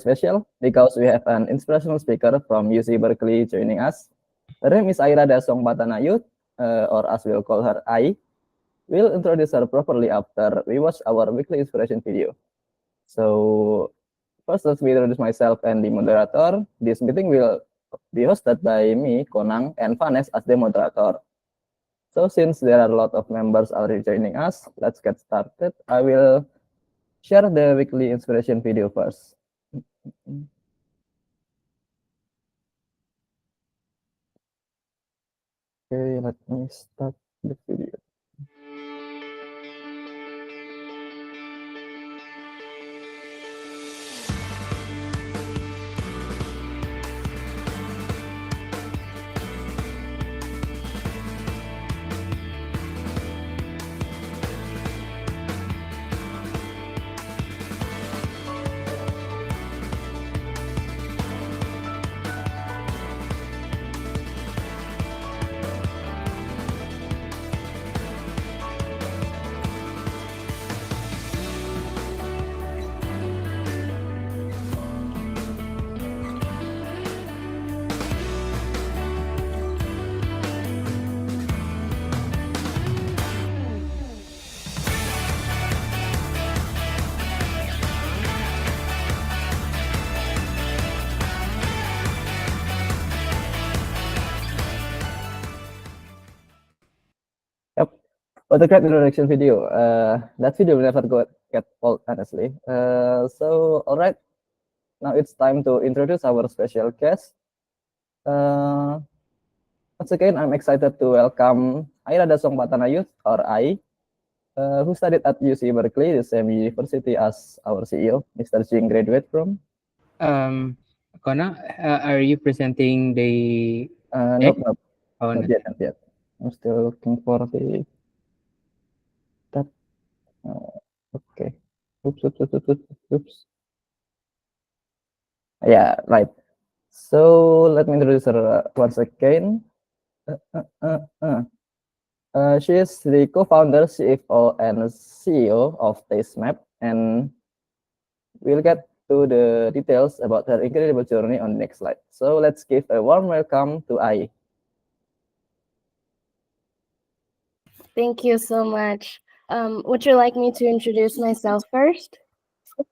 special because we have an inspirational speaker from UC Berkeley joining us. Her name is Aira Dasong Patanayut, or as we'll call her, Ai. We'll introduce her properly after we watch our weekly inspiration video. So first, let me introduce myself and the moderator. This meeting will be hosted by me, Konang, and Vanes as the moderator. So since there are a lot of members already joining us, let's get started. I will share the weekly inspiration video first. Okay, let me start the video. Yep, what a great introduction video. That video will never get old, honestly. So, all right, now it's time to introduce our special guest. Once again, I'm excited to welcome Aira Dasong Patanayut, or Ai, who studied at UC Berkeley, the same university as our CEO, Mr. Jing, graduated from. Kona, are you presenting the? Nope. Oh, not yet. I'm still looking for the that. Okay. Oops. Yeah, right. So let me introduce her once again. She is the co-founder, CFO, and CEO of TasteMap, and we'll get to the details about her incredible journey on the next slide. So let's give a warm welcome to Ai. Thank you so much. Would you like me to introduce myself first?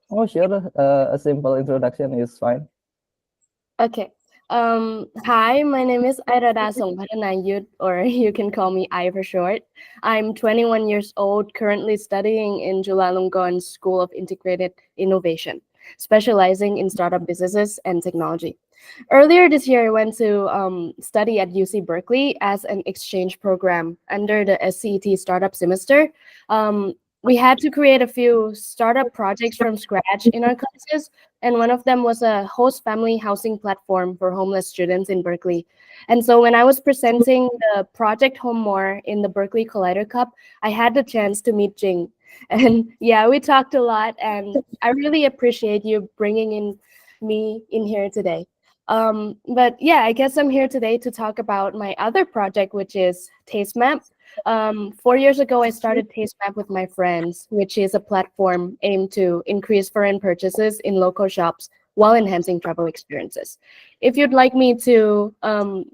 Oh, sure. A simple introduction is fine. Okay. Hi, my name is Aira Dasong Patanayut, or you can call me Ai for short. I'm 21 years old, currently studying in Chulalongkorn School of Integrated Innovation, specializing in startup businesses and technology. Earlier this year, I went to study at UC Berkeley as an exchange program under the SCET startup semester. We had to create a few startup projects from scratch in our classes, and one of them was a host family housing platform for homeless students in Berkeley. And so when I was presenting the project Home More in the Berkeley Collider Cup, I had the chance to meet Jing. And yeah, we talked a lot, and I really appreciate you bringing me in here today. But yeah, I guess I'm here today to talk about my other project, which is TasteMap. 4 years ago, I started TasteMap with my friends, which is a platform aimed to increase foreign purchases in local shops while enhancing travel experiences. If you'd like me to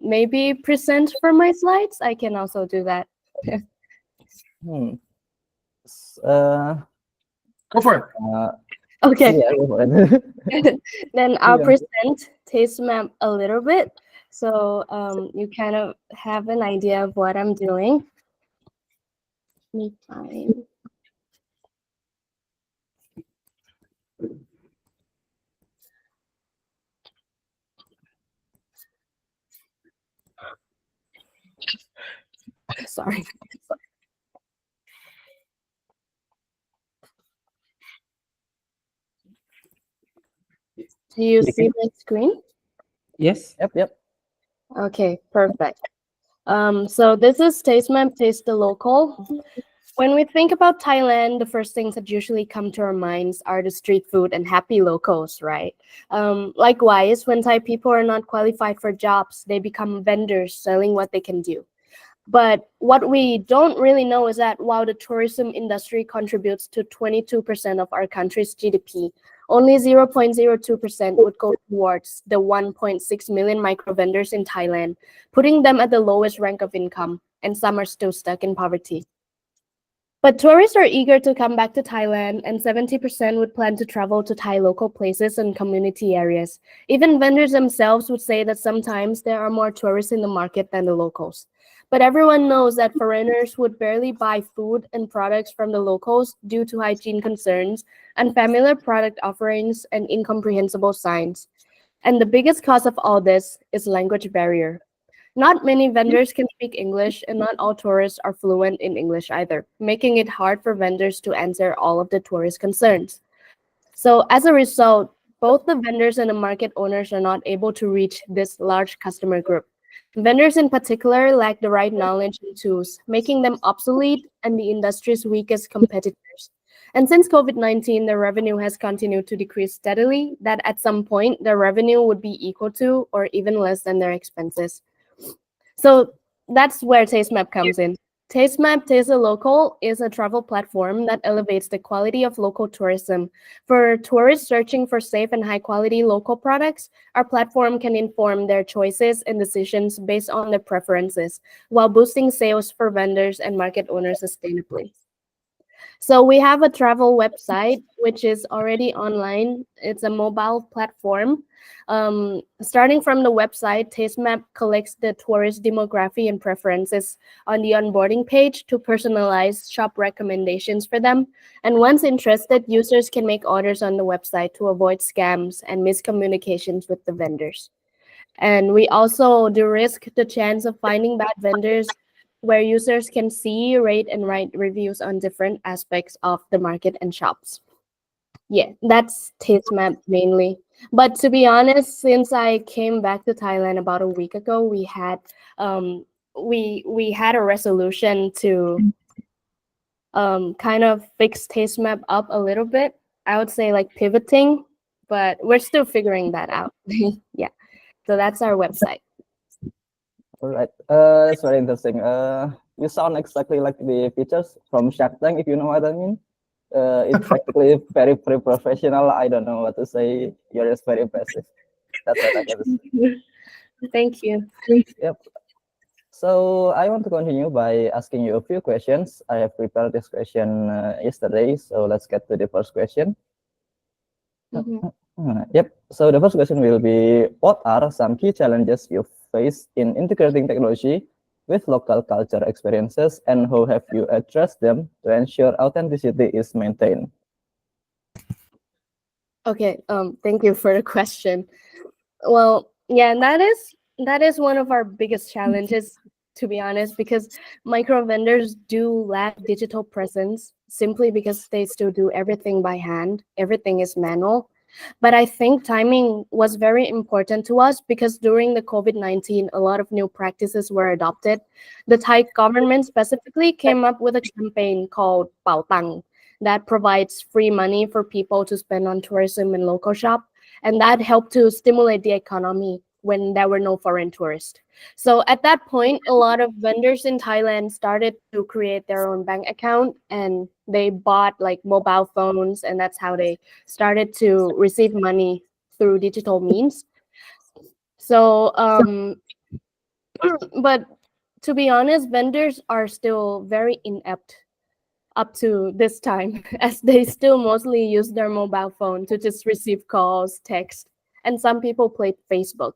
maybe present for my slides, I can also do that. Go for it. Okay. Yeah, go for it. Then I'll present TasteMap a little bit, so you kind of have an idea of what I'm doing. Me time. Sorry. Do you see my screen? Yes. Yep. Okay, perfect. So this is TasteMap, Taste the Local. When we think about Thailand, the first things that usually come to our minds are the street food and happy locals, right? Likewise, when Thai people are not qualified for jobs, they become vendors selling what they can do. But what we don't really know is that while the tourism industry contributes to 22% of our country's GDP, only 0.02% would go towards the 1.6 million micro vendors in Thailand, putting them at the lowest rank of income, and some are still stuck in poverty. But tourists are eager to come back to Thailand, and 70% would plan to travel to Thai local places and community areas. Even vendors themselves would say that sometimes there are more tourists in the market than the locals. But everyone knows that foreigners would barely buy food and products from the locals due to hygiene concerns, unfamiliar product offerings, and incomprehensible signs. And the biggest cause of all this is language barrier. Not many vendors can speak English, and not all tourists are fluent in English either, making it hard for vendors to answer all of the tourist concerns. So as a result, both the vendors and the market owners are not able to reach this large customer group. Vendors in particular lack the right knowledge and tools, making them obsolete and the industry's weakest competitors. And since COVID-19, their revenue has continued to decrease steadily, that at some point, their revenue would be equal to or even less than their expenses. So that's where TasteMap comes in. TasteMap Taste the Local is a travel platform that elevates the quality of local tourism. For tourists searching for safe and high-quality local products, our platform can inform their choices and decisions based on their preferences, while boosting sales for vendors and market owners sustainably. So we have a travel website, which is already online. It's a mobile platform. Starting from the website, TasteMap collects the tourist demography and preferences on the onboarding page to personalize shop recommendations for them. And once interested, users can make orders on the website to avoid scams and miscommunications with the vendors. And we also de-risk the chance of finding bad vendors, where users can see, rate, and write reviews on different aspects of the market and shops. Yeah, that's TasteMap mainly. But to be honest, since I came back to Thailand about a week ago, we had a resolution to kind of fix TasteMap up a little bit. I would say like pivoting, but we're still figuring that out. Yeah, so that's our website. All right. That's very interesting. You sound exactly like the features from Shark Tank, if you know what I mean. It's practically very professional. I don't know what to say. You're just very impressive. That's what I can say. Thank you. Yep. So I want to continue by asking you a few questions. I have prepared this question yesterday, so let's get to the first question. Yep. So the first question will be, what are some key challenges you face in integrating technology with local culture experiences, and how have you addressed them to ensure authenticity is maintained? Okay, thank you for the question. Well, yeah, that is one of our biggest challenges, to be honest, because micro vendors do lack digital presence simply because they still do everything by hand. Everything is manual. But I think timing was very important to us because during the COVID-19, a lot of new practices were adopted. The Thai government specifically came up with a campaign called Pao Tang that provides free money for people to spend on tourism and local shop. And that helped to stimulate the economy when there were no foreign tourists. So at that point, a lot of vendors in Thailand started to create their own bank account, and they bought like mobile phones, and that's how they started to receive money through digital means. So, but to be honest, vendors are still very inept up to this time, as they still mostly use their mobile phone to just receive calls, text, and some people play Facebook.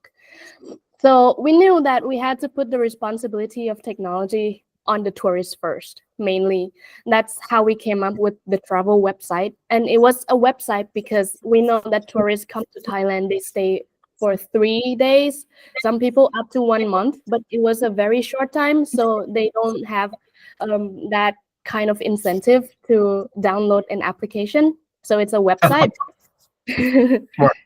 So we knew that we had to put the responsibility of technology on the tourists first, mainly. That's how we came up with the travel website. And it was a website because we know that tourists come to Thailand, they stay for 3 days, some people up to 1 month, but it was a very short time, so they don't have that kind of incentive to download an application. So it's a website.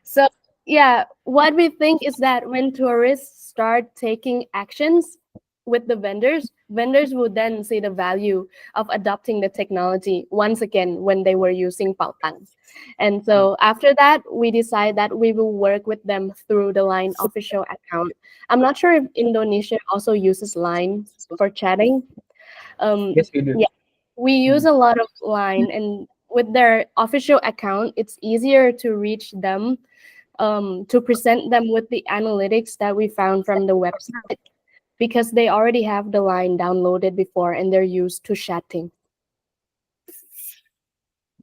So yeah, what we think is that when tourists start taking actions with the vendors, vendors will then see the value of adopting the technology once again when they were using Pao Tang. And so after that, we decide that we will work with them through the Line official account. I'm not sure if Indonesia also uses Line for chatting. Yes, we do. Yeah, we use a lot of Line, and with their official account, it's easier to reach them, to present them with the analytics that we found from the website, because they already have the line downloaded before and they're used to chatting.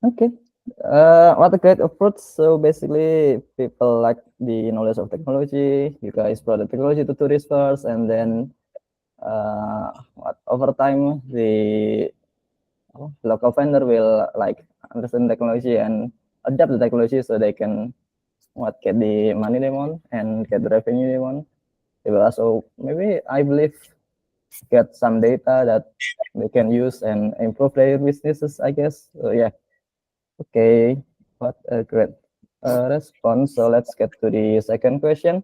Okay. What a great approach. So basically, people like the knowledge of technology. You guys brought the technology to tourists first, and then over time the local vendor will like understand technology and adapt the technology so they can get the money they want and get the revenue they want. They will also maybe, I believe, get some data that they can use and improve their businesses, I guess. So yeah. Okay, what a great response. So let's get to the second question.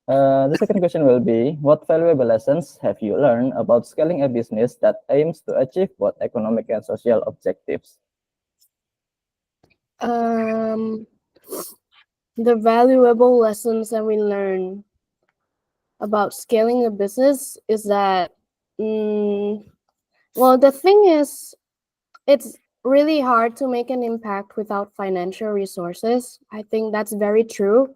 The second question will be, what valuable lessons have you learned about scaling a business that aims to achieve both economic and social objectives? The valuable lessons that we learn about scaling a business is that, well, the thing is, it's really hard to make an impact without financial resources. I think that's very true.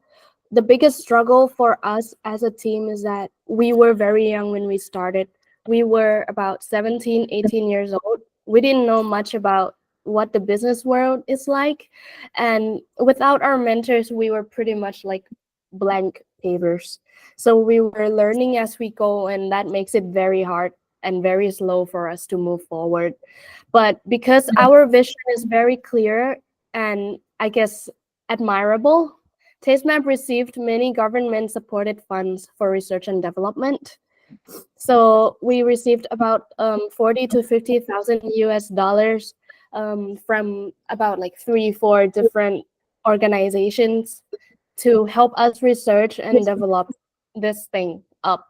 The biggest struggle for us as a team is that we were very young when we started. We were about 17, 18 years old. We didn't know much about what the business world is like. And without our mentors, we were pretty much like blank papers. So we were learning as we go, and that makes it very hard and very slow for us to move forward. But because our vision is very clear and I guess admirable, TasteMap received many government-supported funds for research and development. So we received about 40 to 50,000 US dollars from about like 3-4 different organizations to help us research and develop this thing up.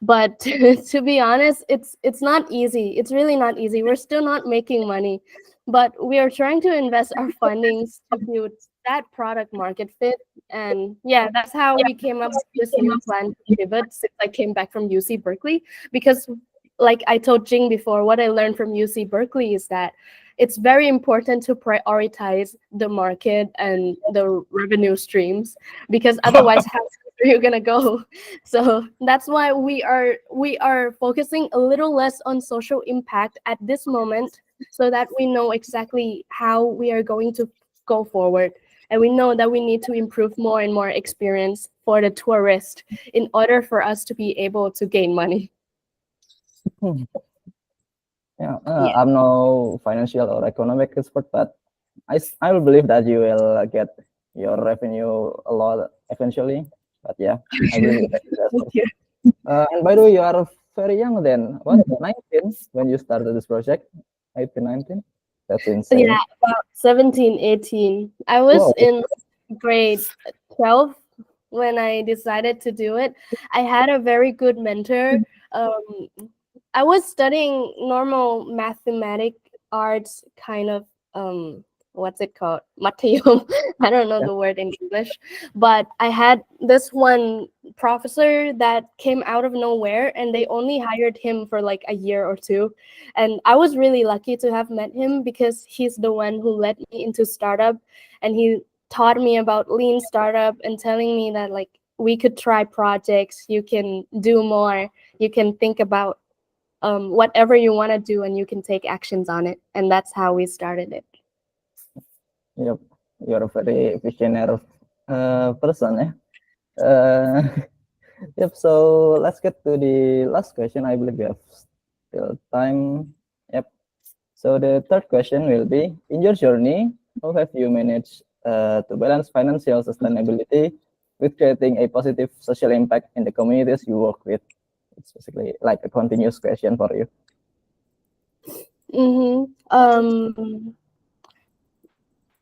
But to be honest, it's not easy. It's really not easy. We're still not making money, but we are trying to invest our fundings to build that product market fit. And yeah, that's how we came up with this new plan to pivot since I came back from UC Berkeley. Because like I told Jing before, what I learned from UC Berkeley is that it's very important to prioritize the market and the revenue streams, because otherwise how are you gonna go? So that's why we are focusing a little less on social impact at this moment, so that we know exactly how we are going to go forward. And we know that we need to improve more and more experience for the tourist in order for us to be able to gain money. Yeah, Yeah. I'm no financial or economic expert, but I will believe that you will get your revenue a lot eventually. But yeah, I believe that. Thank you. And by the way, you are very young then. What, 19 when you started this project? 18, 19? That's insane. Yeah, about 17, 18. I was Whoa. in grade 12 when I decided to do it. I had a very good mentor. I was studying normal mathematic arts kind of, what's it called? Matayom. I don't know the word in English. But I had this one professor that came out of nowhere, and they only hired him for like a year or two. And I was really lucky to have met him, because he's the one who led me into startup, and he taught me about lean startup and telling me that like we could try projects, you can do more, you can think about whatever you want to do, and you can take actions on it. And that's how we started it. Yep, you're a very visionary person, eh? Uh, yep, so let's get to the last question. I believe we have still time. Yep. So the third question will be, in your journey, how have you managed to balance financial sustainability with creating a positive social impact in the communities you work with? It's basically like a continuous question for you.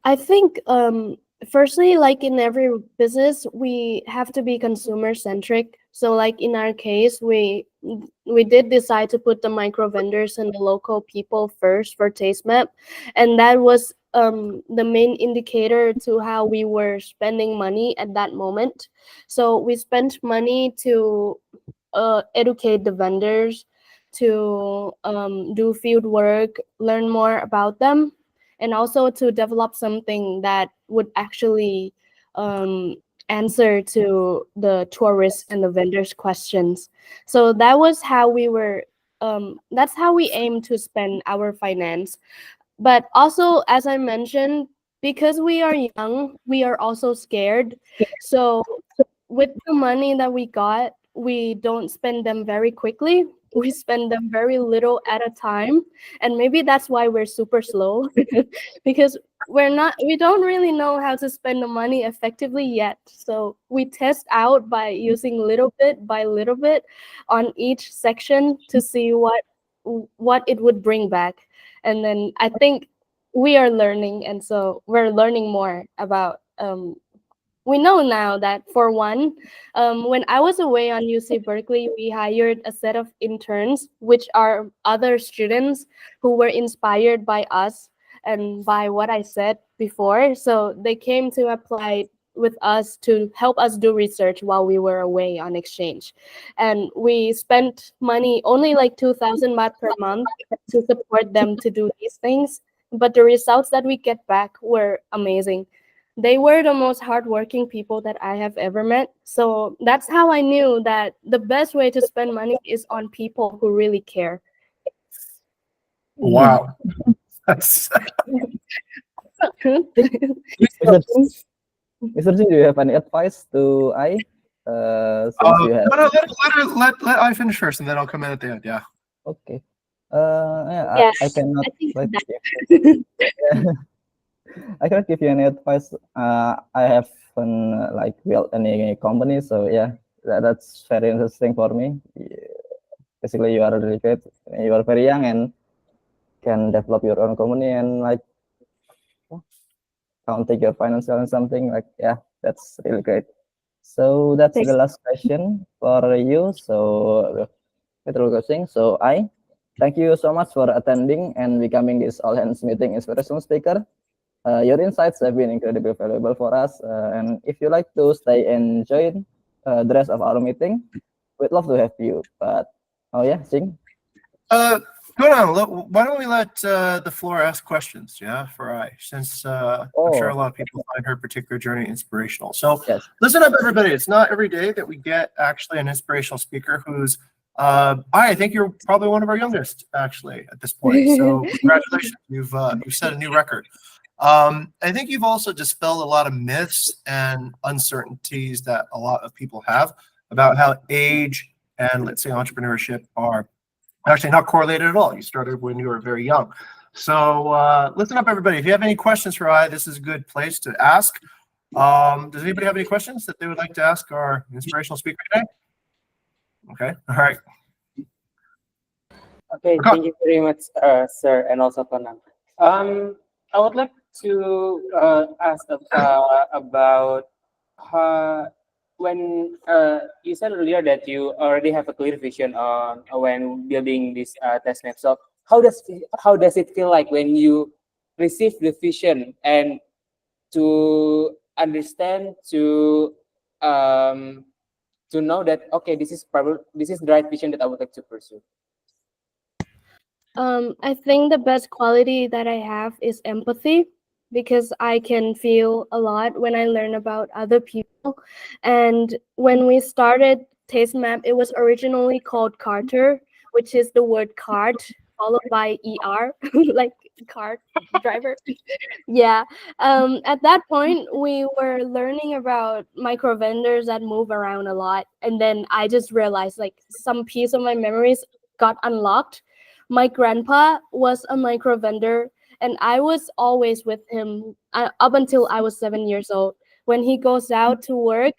I think firstly, like in every business, we have to be consumer centric. So like in our case, we did decide to put the micro vendors and the local people first for TasteMap, and that was the main indicator to how we were spending money at that moment. So we spent money to educate the vendors, to do field work, learn more about them, and also to develop something that would actually answer to the tourists and the vendors' questions. So that was how we were. That's how we aim to spend our finance. But also, as I mentioned, because we are young, we are also scared. So with the money that we got, we don't spend them very quickly. We spend them very little at a time. And maybe that's why we're super slow because we don't really know how to spend the money effectively yet. So we test out by using little bit by little bit on each section to see what it would bring back. And then I think we are learning, and so we're learning more about we know now that for one, when I was away on UC Berkeley, we hired a set of interns, which are other students who were inspired by us and by what I said before. So they came to apply with us to help us do research while we were away on exchange. And we spent money, only like 2,000 baht per month, to support them to do these things. But the results that we get back were amazing. They were the most hardworking people that I have ever met. So that's how I knew that the best way to spend money is on people who really care. Wow. That's Mr. Singh, Mr. Singh, do you have any advice to I? Since you have no, let I finish first, and then I'll come in at the end. Yeah. okay. Yeah, Yeah, I cannot I think like that. I cannot give you any advice. I haven't like built any company, so yeah, that's very interesting for me. Basically, you are really great. You are very young and can develop your own company and like counting your financial and something like yeah, that's really great. So that's Thanks. the last question for you. So Petrol Coaching. So I thank you so much for attending and becoming this all hands meeting inspirational speaker. Your insights have been incredibly valuable for us. And if you like to stay and join the rest of our meeting, we'd love to have you. But oh yeah, Sing. Go on. Why don't we let the floor ask questions? Yeah, for I, since I'm sure a lot of people find her particular journey inspirational. So Yes. listen up, everybody. It's not every day that we get actually an inspirational speaker who's. I think you're probably one of our youngest actually at this point. So congratulations, you've set a new record. I think you've also dispelled a lot of myths and uncertainties that a lot of people have about how age and let's say entrepreneurship are actually not correlated at all. You started when you were very young. So listen up, everybody. If you have any questions for I, this is a good place to ask. Does anybody have any questions that they would like to ask our inspirational speaker today? Okay. All right. Okay, thank you very much, sir, and also Conan. I would like to ask about when you said earlier that you already have a clear vision on when building this test net. So how does it feel like when you receive the vision and to understand to know that okay, this is the right vision that I would like to pursue? I think the best quality that I have is empathy, because I can feel a lot when I learn about other people. And when we started Taste Map, it was originally called Carter, which is the word cart followed by ER, like cart driver. Yeah. At that point, we were learning about micro vendors that move around a lot. And then I just realized like some piece of my memories got unlocked. My grandpa was a micro vendor, and I was always with him up until I was 7 years old. When he goes out to work,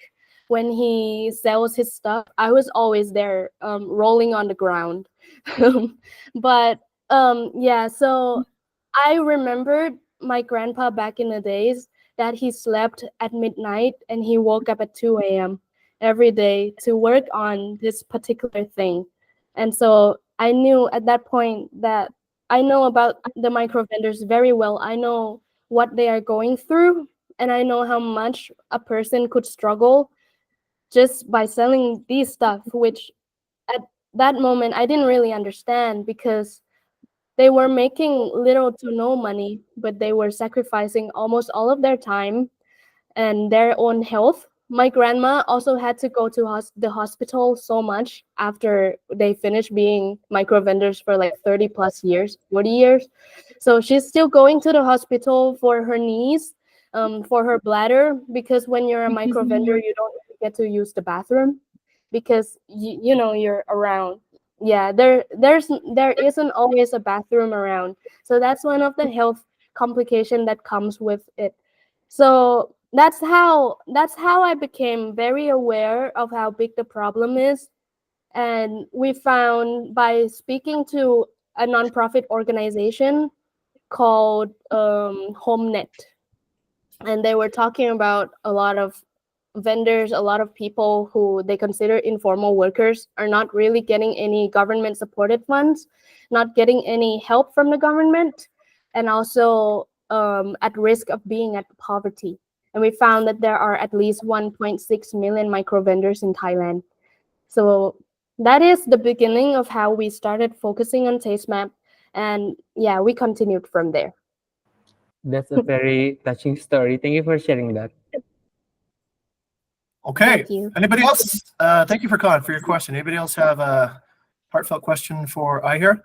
when he sells his stuff, I was always there, rolling on the ground. But yeah, so I remembered my grandpa back in the days that he slept at midnight and he woke up at 2 a.m. every day to work on this particular thing. And so I knew at that point that I know about the micro vendors very well. I know what they are going through, and I know how much a person could struggle just by selling these stuff, which at that moment I didn't really understand, because They were making little to no money, but they were sacrificing almost all of their time and their own health. My grandma also had to go to the hospital so much after they finished being micro vendors for like 30 plus years, 40 years. So she's still going to the hospital for her knees, for her bladder, because when you're a micro vendor, you don't get to use the bathroom because you know you're around. Yeah, there isn't always a bathroom around. So that's one of the health complication that comes with it. So that's how I became very aware of how big the problem is. And we found by speaking to a nonprofit organization called HomeNet, and they were talking about a lot of vendors, a lot of people who they consider informal workers are not really getting any government supported funds, not getting any help from the government, and also at risk of being at poverty. And we found that there are at least 1.6 million micro vendors in Thailand. So that is the beginning of how we started focusing on Taste Map. And yeah, we continued from there. That's a very touching story. Thank you for sharing that. Okay. Thank you. Anybody else? Thank you for Khan for your question. Anybody else have a heartfelt question for I here?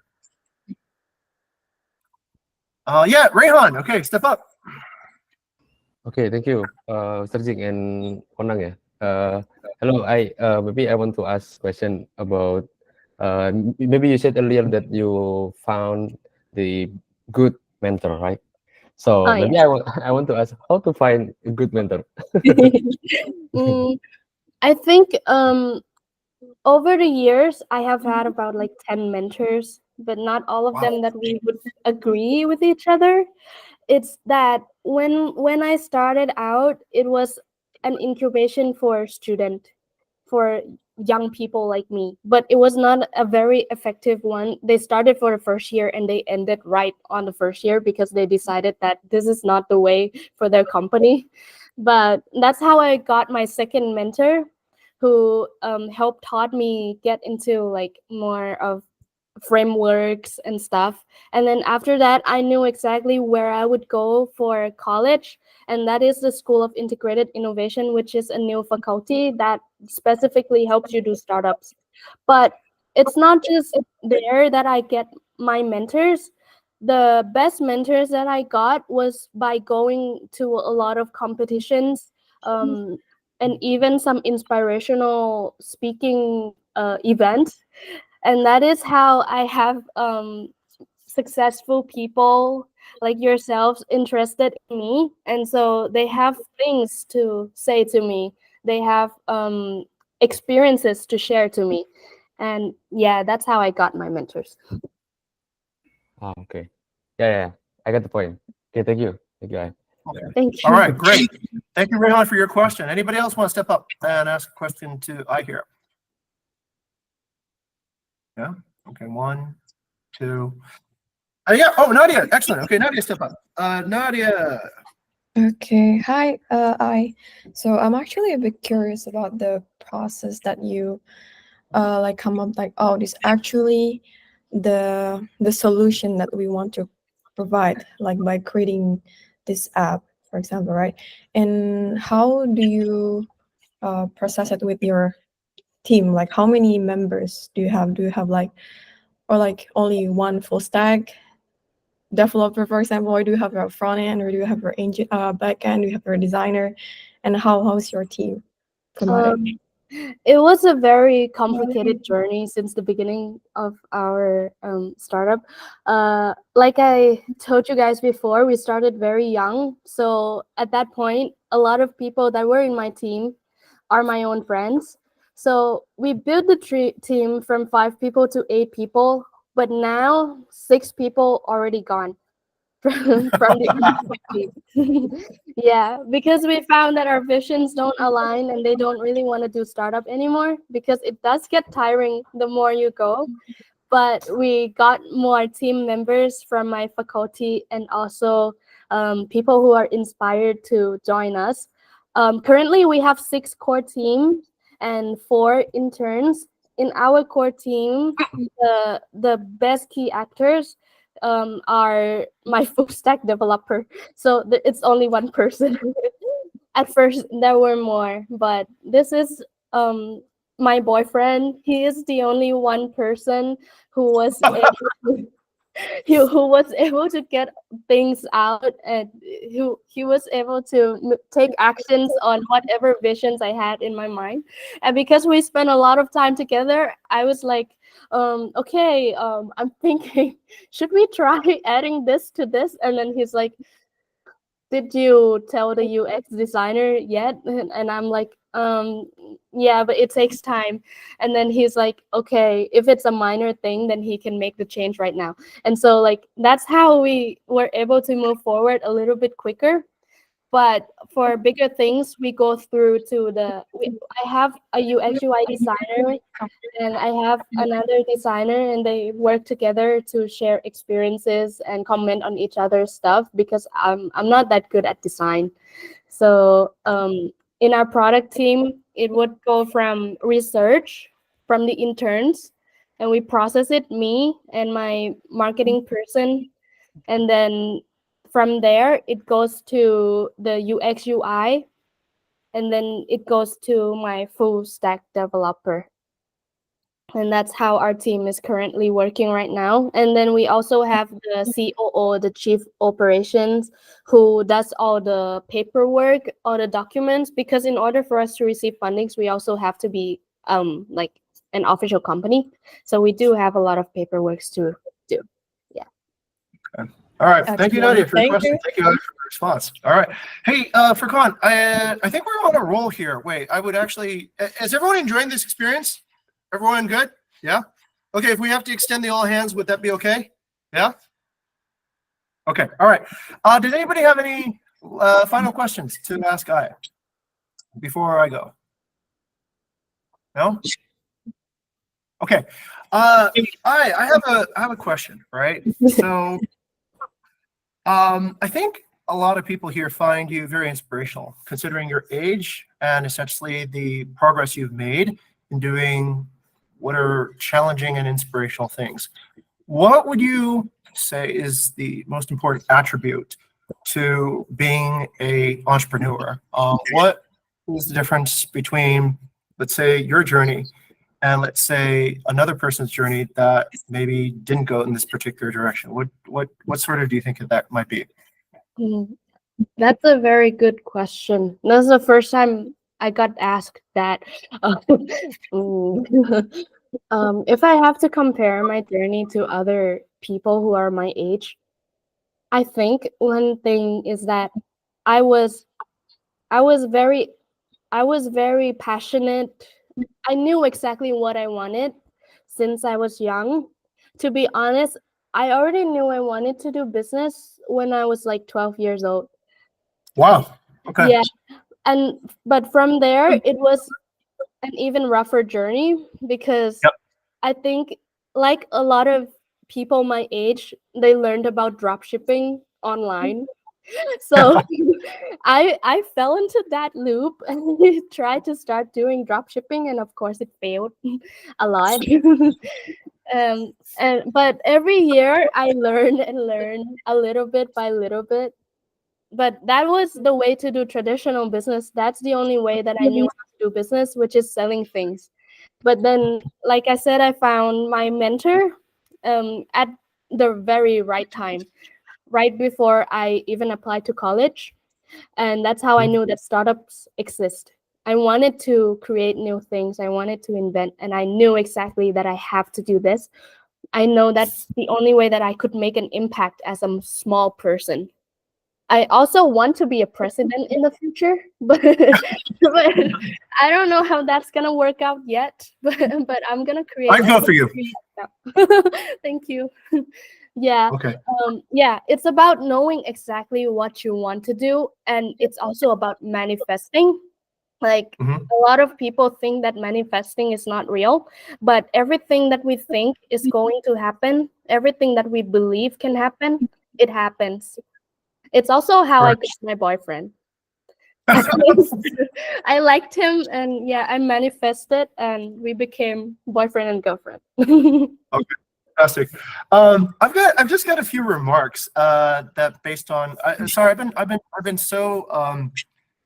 Yeah, Rayhan. Okay, step up. Okay, thank you, Serging and Onang ya. Hello, maybe I want to ask question about maybe you said earlier that you found the good mentor, right? So Oh, maybe yeah. I want to ask how to find a good mentor. I think over the years I have had about like 10 mentors, but not all of them that we would agree with each other. It's that when I started out, it was an incubation for young people like me, but it was not a very effective one. They started for the first year and they ended right on the first year because they decided that this is not the way for their company. But that's how I got my second mentor, who helped taught me get into like more of frameworks and stuff. And then after that, I knew exactly where I would go for college, and that is the School of Integrated Innovation, which is a new faculty that specifically helps you do startups. But it's not just there that I get my mentors. The best mentors that I got was by going to a lot of competitions, and even some inspirational speaking events. And that is how I have successful people like yourselves interested in me, and so they have things to say to me. They have experiences to share to me, and yeah, that's how I got my mentors. Ah, okay. Yeah, I got the point. Okay, thank you. Okay. Thank you. All right, great. Thank you, Rayhan, for your question. Anybody else want to step up and ask a question to I here? Yeah. Okay. 1, 2. Yeah. Oh, Nadia. Excellent. Okay, Nadia, step up. Nadia. Okay, hi, so I'm actually a bit curious about the process that you like come up like, oh, this actually the solution that we want to provide, like by creating this app, for example, right? And how do you process it with your team? Like, how many members do you have? Do you have like, or like only one full stack developer, for example, or do you have your front end, or do you have your back end, do you have your designer, and how's your team promoted? It was a very complicated journey since the beginning of our startup. Like I told you guys before, we started very young. So at that point, a lot of people that were in my team are my own friends. So we built the team from 5 people to 8 people, but now 6 people already gone from the original team. Yeah, because we found that our visions don't align and they don't really want to do startup anymore, because it does get tiring the more you go. But we got more team members from my faculty and also people who are inspired to join us. Currently, we have 6 core teams and 4 interns. In our core team, the best key actors are my full stack developer. So it's only one person. At first there were more, but this is my boyfriend. He is the only one person who was who was able to get things out, and who he was able to take actions on whatever visions I had in my mind. And because we spent a lot of time together, I was like, okay, I'm thinking, should we try adding this to this? And then he's like, did you tell the UX designer yet? And I'm like, yeah, but it takes time. And then he's like, okay, if it's a minor thing, then he can make the change right now. And so like, that's how we were able to move forward a little bit quicker. But for bigger things, we go through to I have a UX UI designer and I have another designer, and they work together to share experiences and comment on each other's stuff, because I'm not that good at design. So in our product team, it would go from research from the interns, and we process it, me and my marketing person, and then from there, it goes to the UX UI, and then it goes to my full stack developer. And that's how our team is currently working right now. And then we also have the COO, the Chief Operations, who does all the paperwork, all the documents, because in order for us to receive fundings, we also have to be like an official company. So we do have a lot of paperwork to do. Yeah. Okay. All right. Thank you, Nadia, for your Thank question. you. Thank you, Nadia, for your response. All right. Hey, Furkan, I think we're on a roll here. Wait, I would actually, is everyone enjoying this experience? Everyone good? Yeah? Okay, if we have to extend the all hands, would that be okay? Yeah? Okay, all right. Did anybody have any final questions to ask I before I go? No? Okay. I have a question, right? So I think a lot of people here find you very inspirational, considering your age and essentially the progress you've made in doing what are challenging and inspirational things. What would you say is the most important attribute to being an entrepreneur? What is the difference between, let's say, your journey and let's say another person's journey that maybe didn't go in this particular direction? What sort of do you think that might be? That's a very good question. That's the first time I got asked that. If I have to compare my journey to other people who are my age, I think one thing is that I was very passionate. I knew exactly what I wanted since I was young. To be honest, I already knew I wanted to do business when I was like 12 years old. Wow. Okay. Yeah. But from there, it was an even rougher journey, because Yep. I think, like a lot of people my age, they learned about drop shipping online. So I fell into that loop and tried to start doing drop shipping, and of course it failed a lot. But every year I learned a little bit by little bit. But that was the way to do traditional business. That's the only way that I knew how to do business, which is selling things. But then, like I said, I found my mentor at the very right time, right before I even applied to college. And that's how I knew that startups exist. I wanted to create new things. I wanted to invent, and I knew exactly that I have to do this. I know that's the only way that I could make an impact as a small person. I also want to be a president in the future, but I don't know how that's gonna work out yet. But I'm gonna create. I'd go for you. Thank you. Yeah. Okay. Yeah, it's about knowing exactly what you want to do, and it's also about manifesting. Like, a lot of people think that manifesting is not real, but everything that we think is going to happen, everything that we believe can happen, it happens. It's also how I got my boyfriend. I liked him, and yeah, I manifested, and we became boyfriend and girlfriend. Okay. Fantastic. I've just got a few remarks that based on. Sorry, I've been so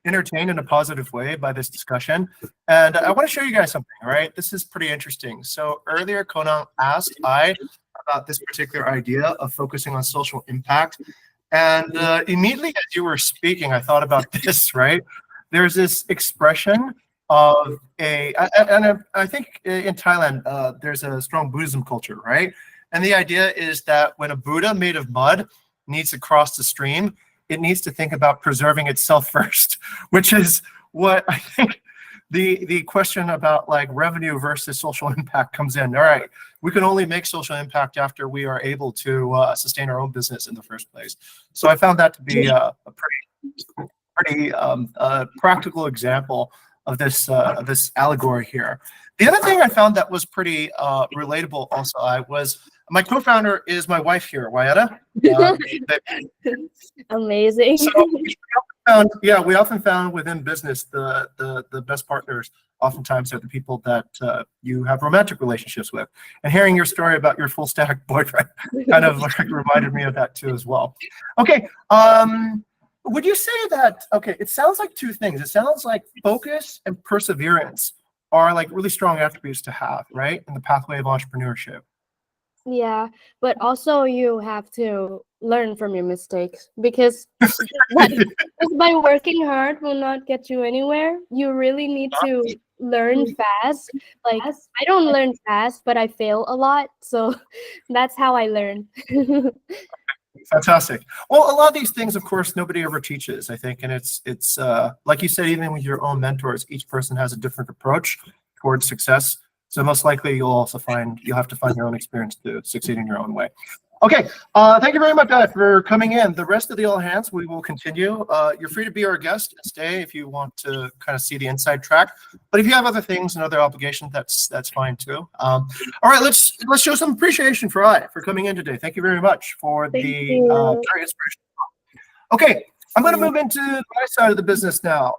entertained in a positive way by this discussion, and I want to show you guys something. All right, this is pretty interesting. So earlier, Konang asked about this particular idea of focusing on social impact, and immediately as you were speaking, I thought about this. Right, there's this expression of I think in Thailand there's a strong Buddhism culture, right? And the idea is that when a Buddha made of mud needs to cross the stream, it needs to think about preserving itself first, which is what I think the question about like revenue versus social impact comes in. All right, we can only make social impact after we are able to sustain our own business in the first place. So I found that to be a pretty practical example of this allegory here. The other thing I found that was pretty relatable also was my co-founder is my wife here, Wayetta. Amazing. So we often found within business the best partners oftentimes are the people that you have romantic relationships with. And hearing your story about your full stack boyfriend kind of like reminded me of that too as well. Okay. Would you say that, okay, it sounds like two things. It sounds like focus and perseverance are like really strong attributes to have, right? In the pathway of entrepreneurship. Yeah, but also you have to learn from your mistakes, because just by working hard will not get you anywhere. You really need to learn fast. Like, I don't learn fast, but I fail a lot. So that's how I learn. Fantastic. Well, a lot of these things, of course, nobody ever teaches, I think. And it's like you said, even with your own mentors, each person has a different approach towards success. So most likely you'll have to find your own experience to succeed in your own way. Okay, thank you very much, guys, for coming in. The rest of the All Hands, we will continue. You're free to be our guest and stay if you want to kind of see the inside track. But if you have other things and other obligations, that's fine too. All right, let's show some appreciation for coming in today. Thank you very much for the very inspirational talk. Okay, I'm going to move into my side of the business now.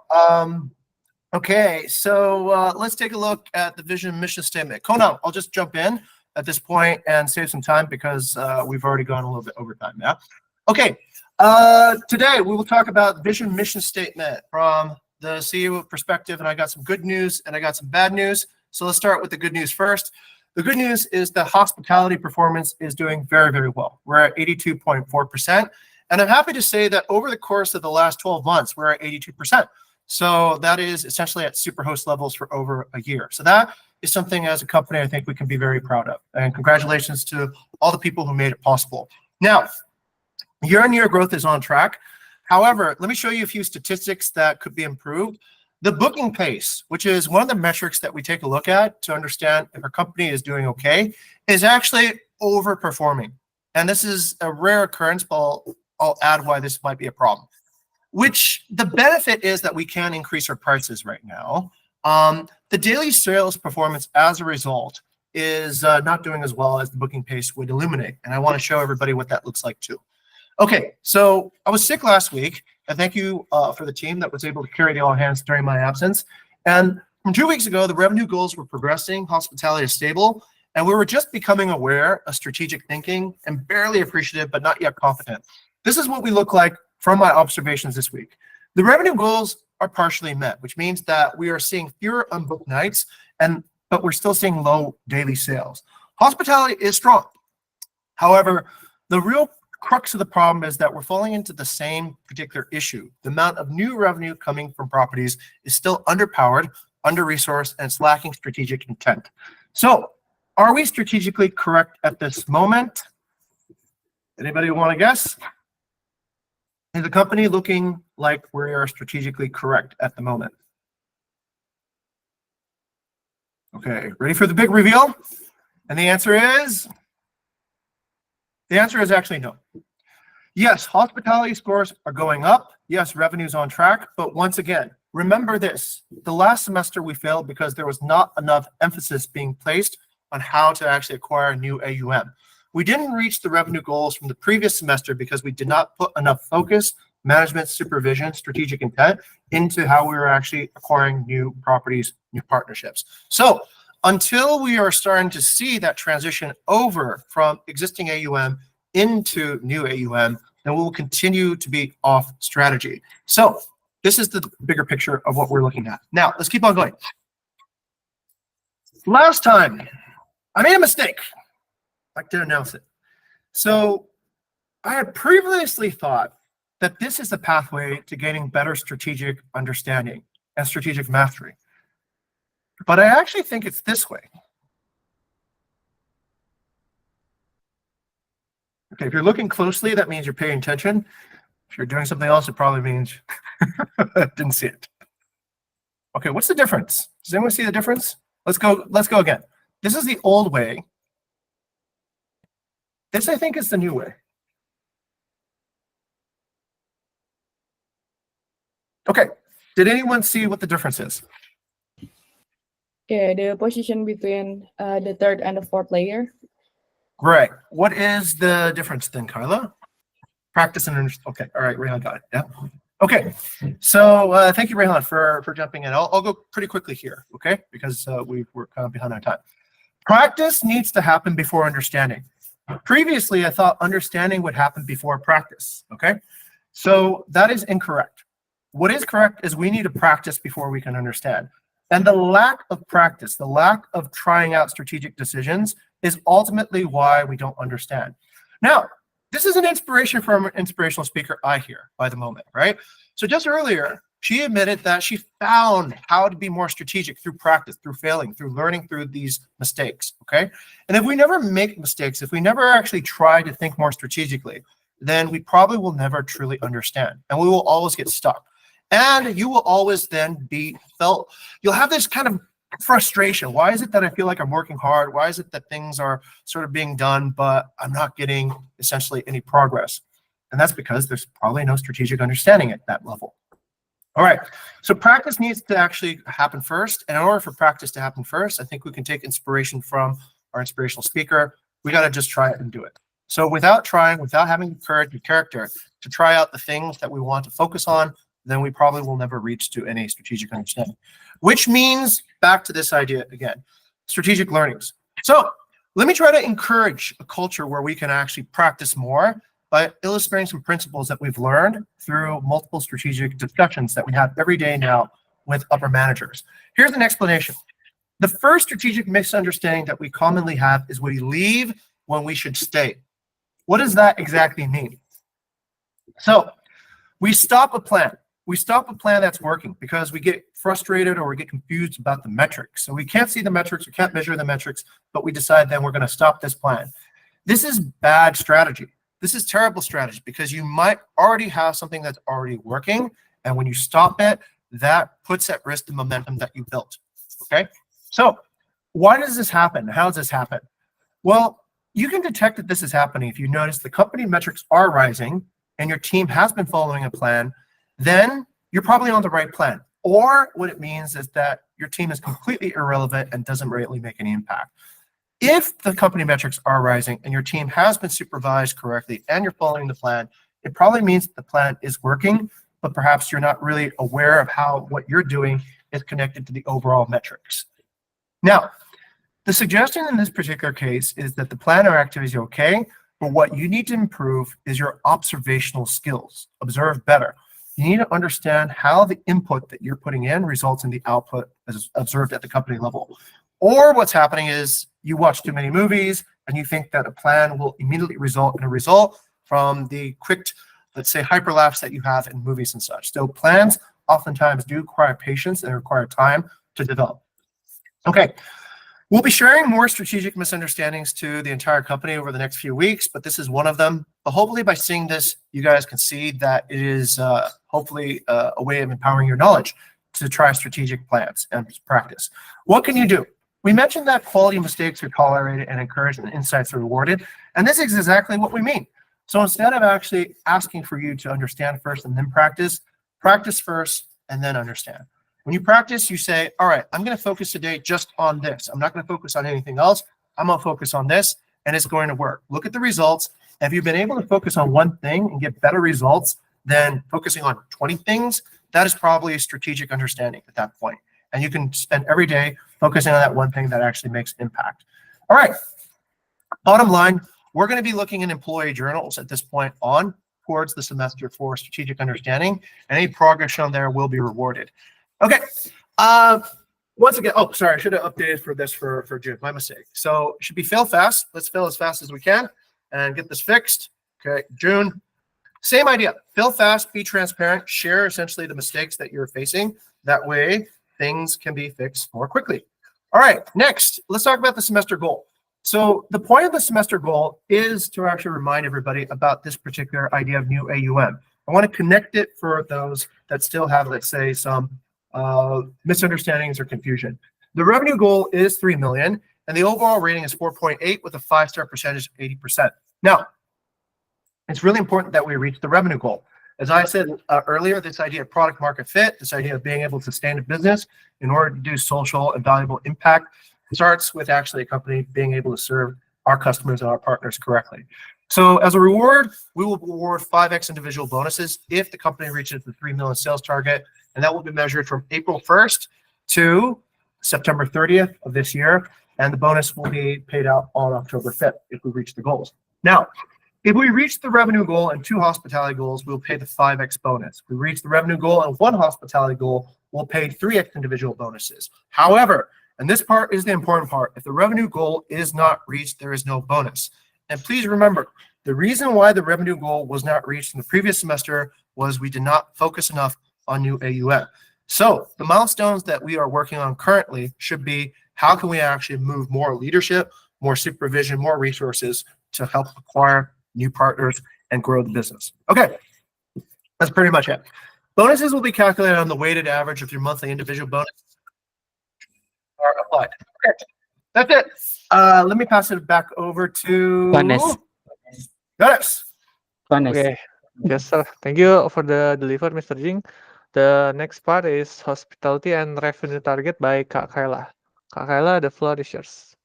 Okay, so let's take a look at the vision mission statement. Konang, I'll just jump in at this point and save some time because we've already gone a little bit over time now. Okay, today we will talk about vision mission statement from the CEO perspective, and I got some good news and I got some bad news. So let's start with the good news first. The good news is the hospitality performance is doing very, very well. We're at 82.4%, and I'm happy to say that over the course of the last 12 months, we're at 82%. So that is essentially at superhost levels for over a year. So that is something as a company I think we can be very proud of. And congratulations to all the people who made it possible. Now, year-on-year growth is on track. However, let me show you a few statistics that could be improved. The booking pace, which is one of the metrics that we take a look at to understand if our company is doing okay, is actually overperforming. And this is a rare occurrence, but I'll add why this might be a problem. Which the benefit is that we can increase our prices right now. The daily sales performance as a result is not doing as well as the booking pace would illuminate. And I want to show everybody what that looks like too. Okay, so I was sick last week, and thank you for the team that was able to carry the all hands during my absence. And from 2 weeks ago, the revenue goals were progressing, hospitality is stable, and we were just becoming aware of strategic thinking and barely appreciative, but not yet confident. This is what we look like from my observations this week. The revenue goals are partially met, which means that we are seeing fewer unbooked nights, but we're still seeing low daily sales. Hospitality is strong. However, the real crux of the problem is that we're falling into the same particular issue. The amount of new revenue coming from properties is still underpowered, under-resourced, and it's lacking strategic intent. So, are we strategically correct at this moment? Anybody want to guess? Is the company looking like we are strategically correct at the moment? Okay, ready for the big reveal? And the answer is actually no. Yes, hospitality scores are going up. Yes, revenue's on track. But once again, remember this. The last semester we failed because there was not enough emphasis being placed on how to actually acquire new AUM. We didn't reach the revenue goals from the previous semester because we did not put enough focus, management, supervision, strategic intent into how we were actually acquiring new properties, new partnerships. So until we are starting to see that transition over from existing AUM into new AUM, then we will continue to be off strategy. So this is the bigger picture of what we're looking at. Now, let's keep on going. Last time, I made a mistake. I'd like to announce it. So I had previously thought that this is the pathway to gaining better strategic understanding and strategic mastery. But I actually think it's this way. Okay, if you're looking closely, that means you're paying attention. If you're doing something else, it probably means didn't see it. Okay, what's the difference? Does anyone see the difference? Let's go again. This is the old way. This, I think, is the new way. Okay, did anyone see what the difference is? Yeah, the position between the third and the fourth layer. Great. What is the difference then, Kyla? Practice and understand. Okay, all right, Rayhan got it. Yeah. Okay, so thank you, Rayhan, for jumping in. I'll go pretty quickly here, okay? Because we're kind of behind on time. Practice needs to happen before understanding. Previously, I thought understanding would happen before practice, okay? So that is incorrect. What is correct is we need to practice before we can understand. And the lack of practice, the lack of trying out strategic decisions is ultimately why we don't understand. Now, this is an inspiration from an inspirational speaker I hear by the moment, right? So just earlier, she admitted that she found how to be more strategic through practice, through failing, through learning through these mistakes, okay? And if we never make mistakes, if we never actually try to think more strategically, then we probably will never truly understand, and we will always get stuck. And you will always then you'll have this kind of frustration. Why is it that I feel like I'm working hard? Why is it that things are sort of being done, but I'm not getting essentially any progress? And that's because there's probably no strategic understanding at that level. All right, so practice needs to actually happen first. And in order for practice to happen first, I think we can take inspiration from our inspirational speaker. We got to just try it and do it. So without trying, without having the courage and character to try out the things that we want to focus on, then we probably will never reach to any strategic understanding. Which means, back to this idea again, strategic learnings. So let me try to encourage a culture where we can actually practice more by illustrating some principles that we've learned through multiple strategic discussions that we have every day now with upper managers. Here's an explanation. The first strategic misunderstanding that we commonly have is we leave when we should stay. What does that exactly mean? So we stop a plan. We stop a plan that's working because we get frustrated or we get confused about the metrics. So we can't see the metrics, we can't measure the metrics, but we decide then we're going to stop this plan. This is bad strategy. This is terrible strategy because you might already have something that's already working, and when you stop it, that puts at risk the momentum that you built, okay? So why does this happen? How does this happen? Well, you can detect that this is happening if you notice the company metrics are rising and your team has been following a plan. Then you're probably on the right plan. Or what it means is that your team is completely irrelevant and doesn't really make any impact. If the company metrics are rising and your team has been supervised correctly and you're following the plan, it probably means the plan is working, but perhaps you're not really aware of how what you're doing is connected to the overall metrics. Now, the suggestion in this particular case is that the plan or activities are okay, but what you need to improve is your observational skills. Observe better. You need to understand how the input that you're putting in results in the output as observed at the company level. Or what's happening is you watch too many movies and you think that a plan will immediately result in a result from the quick, let's say, hyperlapse that you have in movies and such. So plans oftentimes do require patience and require time to develop. Okay, we'll be sharing more strategic misunderstandings to the entire company over the next few weeks, but this is one of them. But hopefully by seeing this, you guys can see that it is hopefully a way of empowering your knowledge to try strategic plans and practice. What can you do? We mentioned that quality mistakes are tolerated and encouraged and insights are rewarded. And this is exactly what we mean. So instead of actually asking for you to understand first and then practice, practice first and then understand. When you practice, you say, all right, I'm going to focus today just on this. I'm not going to focus on anything else. I'm going to focus on this, and it's going to work. Look at the results. If you've been able to focus on one thing and get better results than focusing on 20 things, that is probably a strategic understanding at that point. And you can spend every day focusing on that one thing that actually makes impact. All right. Bottom line, we're going to be looking at employee journals at this point on towards the semester for strategic understanding, and any progress shown there will be rewarded. Okay. Once again, oh, sorry, I should have updated for this for June. My mistake. So it should be fail fast. Let's fail as fast as we can and get this fixed. Okay, June. Same idea. Fail fast, be transparent, share essentially the mistakes that you're facing. That way, things can be fixed more quickly. All right, next, let's talk about the semester goal. So the point of the semester goal is to actually remind everybody about this particular idea of new AUM. I want to connect it for those that still have, let's say, some misunderstandings or confusion. The revenue goal is 3 million, and the overall rating is 4.8 with a 5-star percentage of 80%. Now, it's really important that we reach the revenue goal. As I said earlier, this idea of product market fit, this idea of being able to sustain a business in order to do social and valuable impact starts with actually a company being able to serve our customers and our partners correctly. So as a reward, we will reward 5x individual bonuses if the company reaches the 3 million sales target, and that will be measured from April 1st to September 30th of this year, and the bonus will be paid out on October 5th if we reach the goals. Now, if we reach the revenue goal and 2 hospitality goals, we'll pay the 5x bonus. If we reach the revenue goal and 1 hospitality goal, we'll pay 3x individual bonuses. However, and this part is the important part, if the revenue goal is not reached, there is no bonus. And please remember, the reason why the revenue goal was not reached in the previous semester was we did not focus enough on new AUM. So the milestones that we are working on currently should be, how can we actually move more leadership, more supervision, more resources to help acquire new partners and grow the business. Okay, that's pretty much it. Bonuses will be calculated on the weighted average of your monthly individual bonus are applied. Okay, that's it. Let me pass it back over to Ganesh. Ganesh. Okay. Yes, sir. Thank you for the deliver, Mr. Jing. The next part is hospitality and revenue target by Kak Kayla. Kak Kayla, the floor is yours.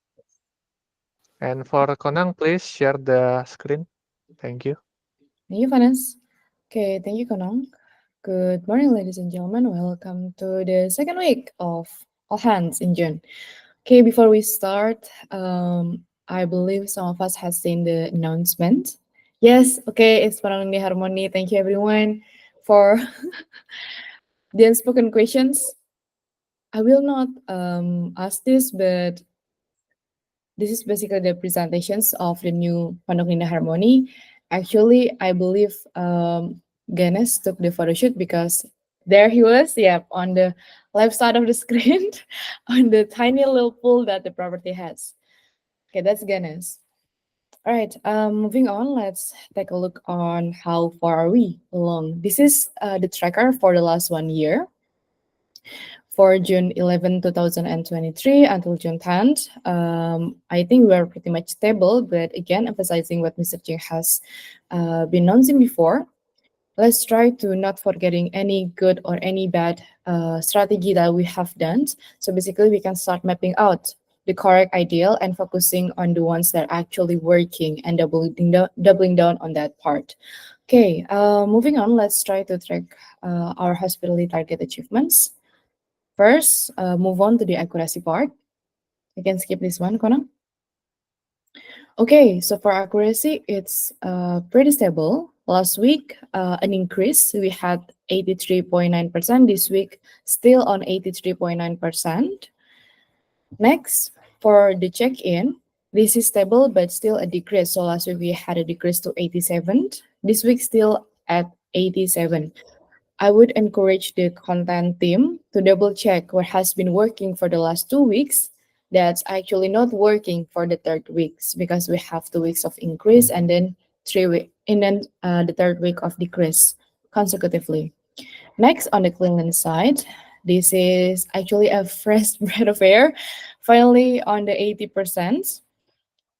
And for Konang, please share the screen. Thank you. Thank you, Vanessa. Okay, thank you, Konong. Good morning, ladies and gentlemen. Welcome to the second week of All Hands in June. Okay, before we start, I believe some of us have seen the announcement. Yes, okay, it's Panang di Harmony. Thank you, everyone, for the unspoken questions. I will not ask this, but this is basically the presentations of the new Pondok Indah Harmony. Actually, I believe Ganesh took the photo shoot because there he was, on the left side of the screen, on the tiny little pool that the property has. Okay, that's Ganesh. All right, moving on, let's take a look on how far are we along. This is the tracker for the last 1 year. For June 11, 2023 until June 10th, I think we are pretty much stable, but again, emphasizing what Mr. Jing has been announcing before, let's try to not forgetting any good or any bad strategy that we have done. So basically, we can start mapping out the correct ideal and focusing on the ones that are actually working and doubling down on that part. Okay, moving on, let's try to track our hospitality target achievements. First, move on to the accuracy part. You can skip this one, Konang. Okay, so for accuracy, it's pretty stable. Last week, an increase. We had 83.9%. This week, still on 83.9%. Next, for the check-in, this is stable, but still a decrease. So last week, we had a decrease to 87. This week, still at 87. I would encourage the content team to double check what has been working for the last 2 weeks that's actually not working for the third weeks, because we have 2 weeks of increase and then 3 weeks, and then the third week of decrease consecutively. Next, on the cleanliness side, this is actually a fresh breath of air, finally on the 80%.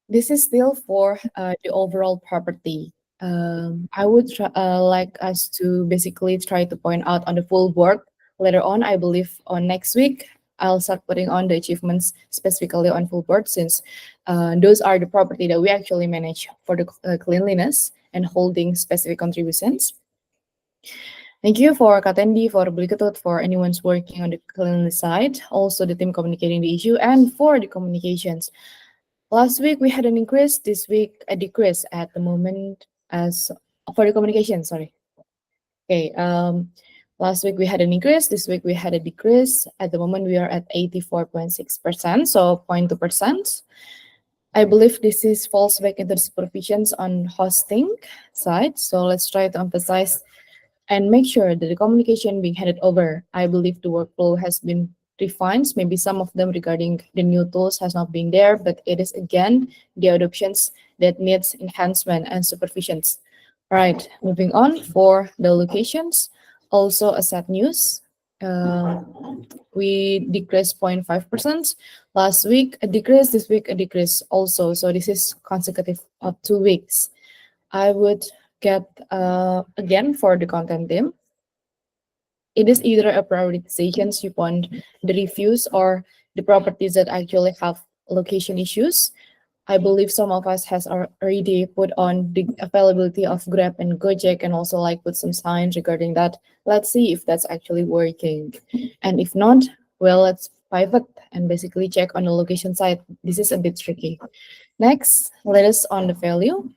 This is still for the overall property. I would like us to basically try to point out on the full board later on. I believe on next week, I'll start putting on the achievements specifically on full board, since those are the property that we actually manage for the cleanliness and holding specific contributions. Thank you for Katendi, for Bliketut, for anyone's working on the cleanliness side, also the team communicating the issue, and for the communications. Last week we had an increase, this week a decrease at the moment as for the communication, sorry. Okay, last week we had an increase, this week we had a decrease. At the moment we are at 84.6%, so 0.2%. I believe this is falls back into the supervisions on hosting side. So let's try to emphasize and make sure that the communication being handed over. I believe the workflow has been refined. Maybe some of them regarding the new tools has not been there, but it is again the adoptions that needs enhancement and supervisions. All right, moving on for the locations. Also a sad news. We decreased 0.5%. Last week a decrease, this week a decrease also. So this is consecutive of 2 weeks. I would get again for the content team. It is either a prioritization upon the reviews or the properties that actually have location issues. I believe some of us has already put on the availability of Grab and Gojek and also like put some signs regarding that. Let's see if that's actually working. And if not, well, let's pivot and basically check on the location side. This is a bit tricky. Next, let us on the value.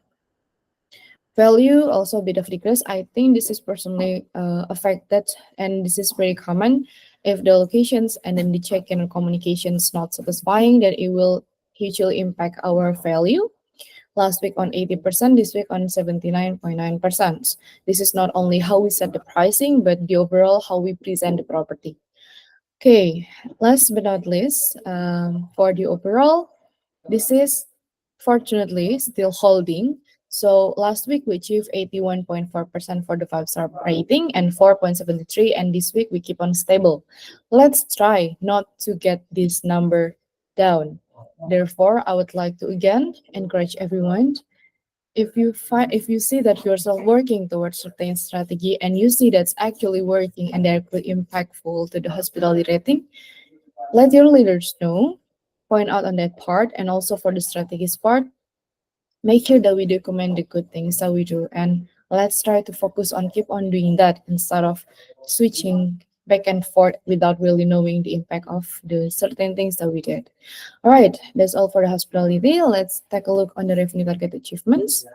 Value also a bit of decrease. I think this is personally affected, and this is very common. If the locations and then the check-in and communications not satisfying, then it will hugely impact our value. Last week on 80%, this week on 79.9%. This is not only how we set the pricing, but the overall how we present the property. Okay, last but not least, for the overall, this is fortunately still holding. So last week we achieved 81.4% for the 5-star rating and 4.73, and this week we keep on stable. Let's try not to get this number down. Therefore, I would like to again encourage everyone. If you see that yourself working towards certain strategy and you see that's actually working and directly impactful to the hospitality rating, let your leaders know, point out on that part, and also for the strategies part, make sure that we document the good things that we do, and let's try to focus on keep on doing that instead of switching back and forth without really knowing the impact of the certain things that we did. All right, that's all for the hospitality. Let's take a look on the revenue target achievements.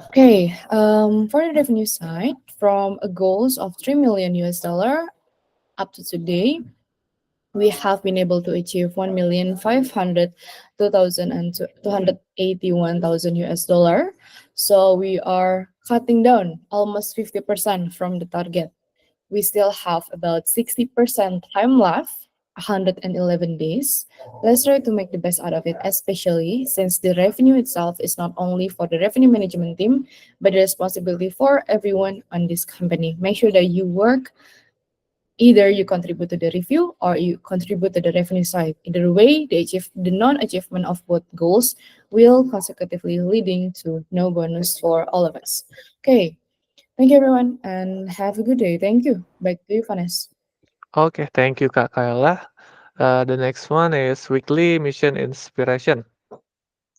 Okay, for the revenue side, from a goals of 3 million US dollar up to today, we have been able to achieve 1,502,281,000 US dollar. So we are cutting down almost 50% from the target. We still have about 60% time left, 111 days. Let's try to make the best out of it, especially since the revenue itself is not only for the revenue management team, but the responsibility for everyone on this company. Make sure that you work, either you contribute to the review or you contribute to the revenue side. Either way, the non-achievement of both goals will consecutively leading to no bonus for all of us. Okay, thank you everyone and have a good day. Thank you. Back to you, Vanessa. Okay, thank you, Kak Kayla. The next one is weekly mission inspiration.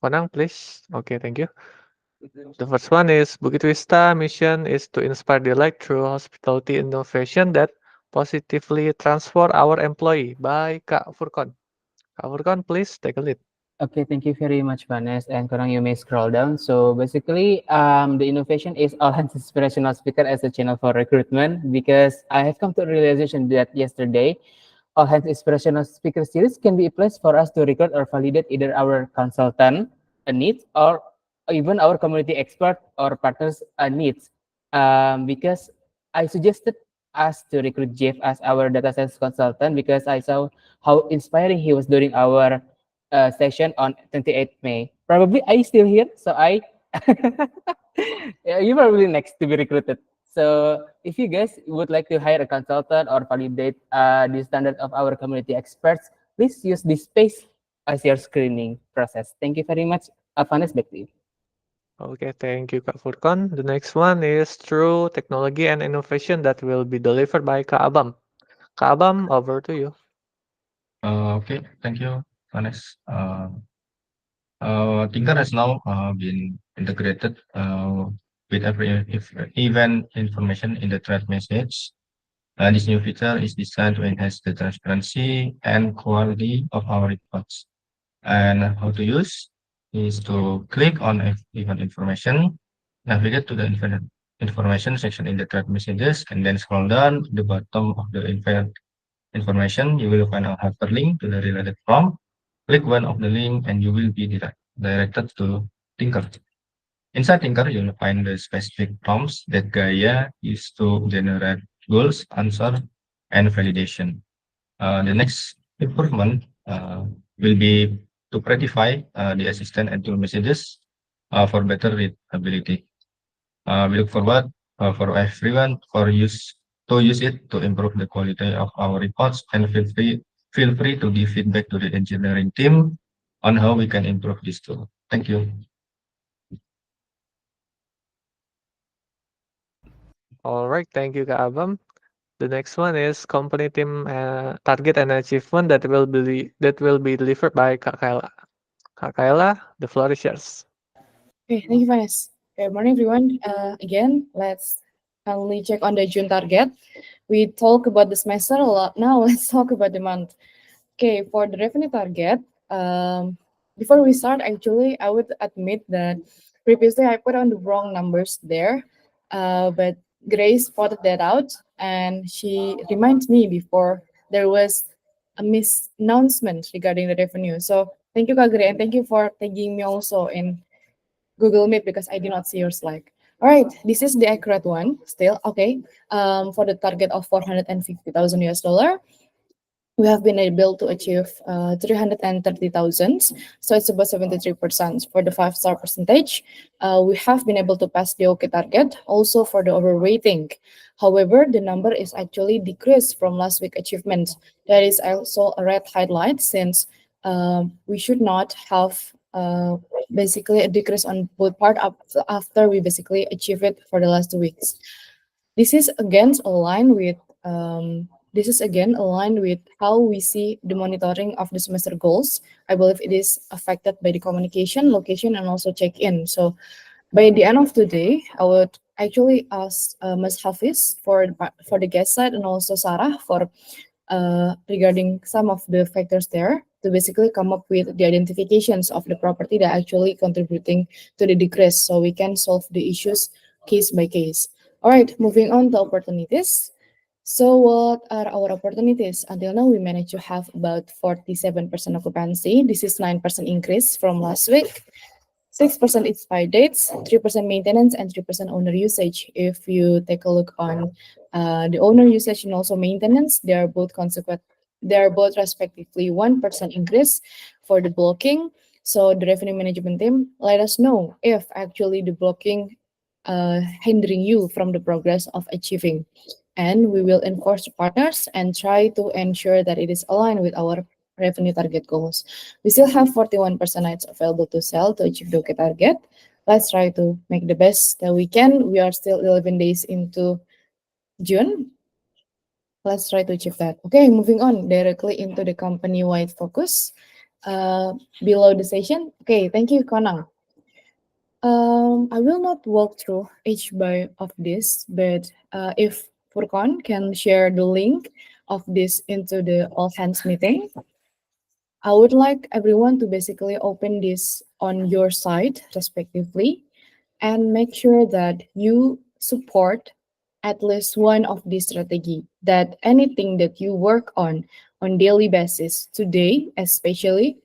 Konang, please. Okay, thank you. The first one is Bukit Vista mission is to inspire delight through hospitality innovation that positively transform our employee by Kak Furkon. Kak Furkon, please take a lead. Okay, thank you very much, Vanes. And Korang, you may scroll down. So basically, the innovation is all hands inspirational speaker as a channel for recruitment, because I have come to a realization that yesterday, all hands inspirational speaker series can be a place for us to recruit or validate either our consultant needs or even our community expert or partners needs. Because I suggested us to recruit Jeff as our data science consultant because I saw how inspiring he was during our session on 28th May. Probably I still here, so I yeah, you're probably next to be recruited. So if you guys would like to hire a consultant or validate the standard of our community experts, please use this space as your screening process. Thank you very much. Vanes, back to you. Okay, thank you, Kak Furkon. The next one is through technology and innovation that will be delivered by Kak Abam. Kak Abam, over to you. Okay, thank you, Vanessa. Tinker has now been integrated with every event information in the thread message. This new feature is designed to enhance the transparency and quality of our reports. And how to use is to click on event information, navigate to the event information section in the thread messages, and then scroll down to the bottom of the event information. You will find a hyperlink to the related prompt. Click one of the link and you will be directed to Tinker. Inside Tinker, you'll find the specific prompts that Gaia used to generate goals, answer, and validation. The next improvement will be to prettify the assistant and tool messages for better readability. We look forward for everyone to use it to improve the quality of our reports, and feel free to give feedback to the engineering team on how we can improve this tool. Thank you. All right, thank you, Kak Abam. The next one is company team target and achievement that will be delivered by Kak Kaila. Kak Kaila, the floor is yours. Okay, thank you, Vanessa. Good morning, everyone. Again, let's finally check on the June target. We talk about the semester a lot. Now let's talk about the month. Okay, for the revenue target, before we start, actually, I would admit that previously I put on the wrong numbers there, but Grace spotted that out and she reminded me before there was a misannouncement regarding the revenue. So thank you, Kak Grace, and thank you for tagging me also in Google Meet because I did not see your slide. All right, this is the accurate one still. Okay, for the target of 450,000 US dollar, we have been able to achieve 330,000. So it's about 73% for the 5-star percentage. We have been able to pass the OK target also for the overrating. However, the number is actually decreased from last week achievement. That is also a red highlight since we should not have basically a decrease on both part after we basically achieve it for the last 2 weeks. This is again aligned with how we see the monitoring of the semester goals. I believe it is affected by the communication, location, and also check-in. So by the end of the day, I would actually ask Ms. Hafiz for the guest side and also Sarah for regarding some of the factors there to basically come up with the identifications of the property that actually contributing to the decrease so we can solve the issues case by case. All right, moving on to opportunities. So what are our opportunities? Until now, we managed to have about 47% occupancy. This is 9% increase from last week. 6% expired dates, 3% maintenance, and 3% owner usage. If you take a look on the owner usage and also maintenance, they are both respectively 1% increase for the blocking. So the revenue management team let us know if actually the blocking hindering you from the progress of achieving. And we will enforce the partners and try to ensure that it is aligned with our revenue target goals. We still have 41% nights available to sell to achieve the OK target. Let's try to make the best that we can. We are still 11 days into June. Let's try to achieve that. Okay, moving on directly into the company-wide focus. Below the session. Okay, thank you, Konang. I will not walk through each by of this, but if Furqan can share the link of this into the all hands meeting, I would like everyone to basically open this on your side respectively and make sure that you support at least one of these strategy, that anything that you work on daily basis today, especially,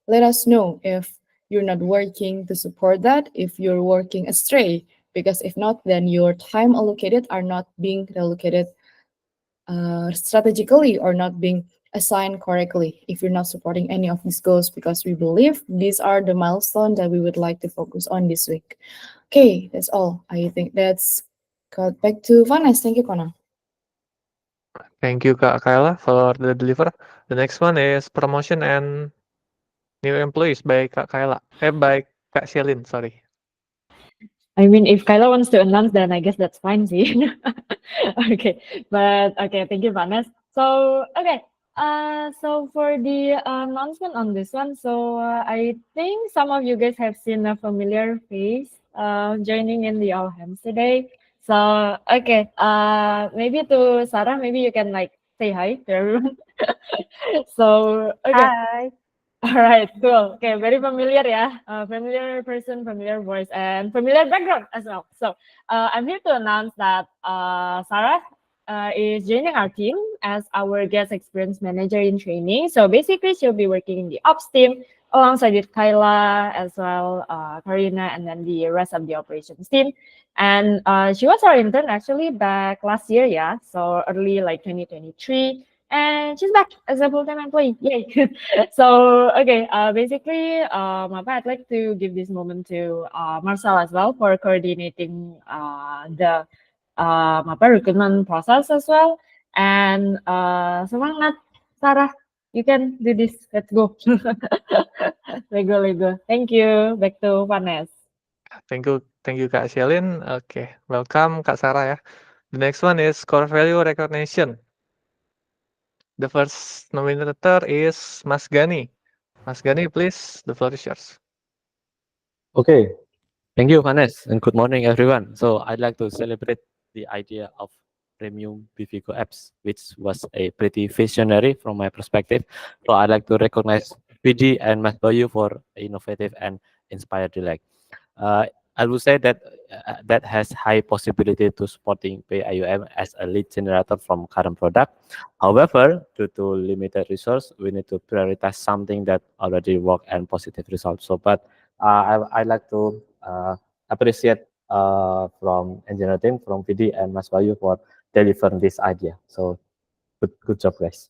let us know if you're not working to support that, if you're working astray, because if not, then your time allocated are not being allocated strategically or not being assigned correctly if you're not supporting any of these goals, because we believe these are the milestones that we would like to focus on this week. Okay, that's all. I think that's got back to Vanessa. Thank you, Kona. Thank you, Kak Kaila, for the deliver. The next one is promotion and new employees by Kak Kaila. By Kak Shelin, sorry. I mean, if Kyla wants to announce, then I guess that's fine, see. Okay, but okay, thank you, Vanessa. So, okay, so for the announcement on this one, so I think some of you guys have seen a familiar face joining in the All Hands today. So, okay, maybe to Sarah, maybe you can like say hi to everyone. So, okay. Hi. All right, cool. Okay, very familiar, yeah. Familiar person, familiar voice, and familiar background as well. So, I'm here to announce that Sarah is joining our team as our guest experience manager in training. So basically, she'll be working in the ops team alongside with Kyla as well, Karina, and then the rest of the operations team. And she was our intern actually back last year, yeah. So early like 2023. And she's back as a full-time employee. Yay. So, okay, basically, I'd like to give this moment to Marcel as well for coordinating the recruitment process as well. And semangat, Sarah, you can do this. Let's go. Lego, Lego. Thank you. Back to Vanessa. Thank you, Kak Shelin. Okay, welcome, Kak Sarah ya. The next one is core value recognition. The first nominator is Mas Gani. Mas Gani, please, the floor is yours. Okay, thank you, Vanessa, and good morning, everyone. So I'd like to celebrate the idea of premium Bivigo apps, which was a pretty visionary from my perspective. So I'd like to recognize PD and Mas Bayu for innovative and inspired delay. I would say that that has high possibility to supporting PIUM as a lead generator from current product. However, due to limited resource, we need to prioritize something that already work and positive results. So, but I like to appreciate from engineer team, from PD and Mas Bayu for delivering this idea. So, good job, guys.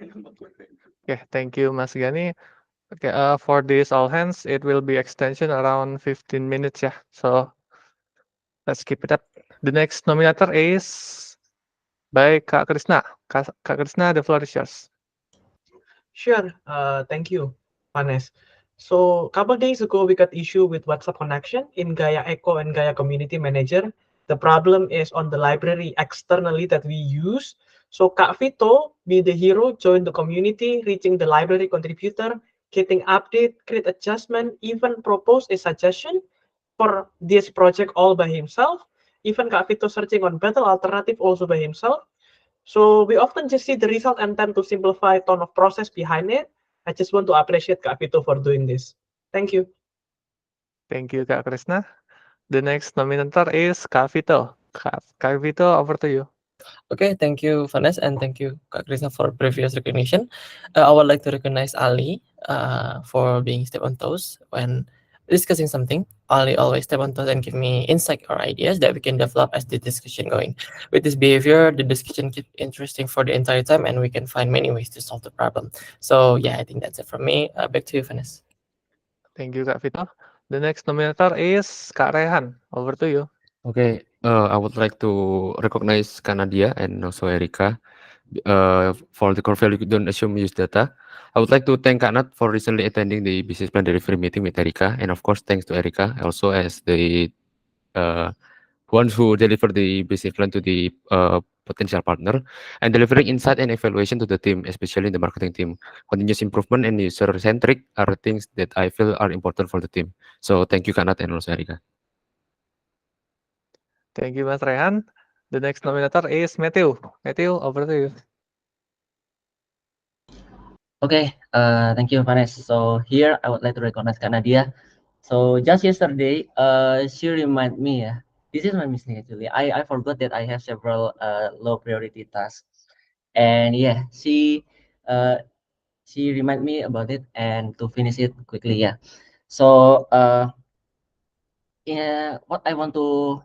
Okay, thank you, Mas Gani. Okay, for this all hands, it will be extension around 15 minutes, yeah. So let's keep it up. The next nominator is by Kak Krishna. Kak Krishna, the floor is yours. Sure. Thank you, Vanessa. So, couple days ago, we got issue with WhatsApp connection in Gaia Echo and Gaia Community Manager. The problem is on the library externally that we use. So, Kak Vito, be the hero, join the community, reaching the library contributor, getting update, create adjustment, even propose a suggestion for this project all by himself. Even Kak Vito searching on better alternative also by himself. So we often just see the result and tend to simplify ton of process behind it. I just want to appreciate Kak Vito for doing this. Thank you. Thank you, Kak Krishna. The next nominator is Kak Vito. Kak Vito, over to you. Okay, thank you, Vanessa, and thank you, Kak Krishna, for previous recognition. I would like to recognize Ali for being step on toes when discussing something. Ali always step on toes and give me insight or ideas that we can develop as the discussion going. With this behavior, the discussion keep interesting for the entire time, and we can find many ways to solve the problem. So yeah, I think that's it from me. Back to you, Vanessa. Thank you, Kak Vito. The next nominator is Kak Rehan. Over to you. Okay, I would like to recognize Kanadia and also Erika for the core value don't assume use data. I would like to thank Kanat for recently attending the business plan delivery meeting with Erika, and of course, thanks to Erika also as the ones who deliver the business plan to the potential partner and delivering insight and evaluation to the team, especially the marketing team. Continuous improvement and user-centric are things that I feel are important for the team. So thank you, Kanat, and also Erika. Thank you, Mas Rehan. The next nominator is Matthew. Matthew, over to you. Okay, thank you, Vanessa. So here I would like to recognize Kanadia. So just yesterday, she reminded me, this is my mistake actually. I forgot that I have several low priority tasks. And yeah, she reminded me about it and to finish it quickly, yeah. So yeah, what I want to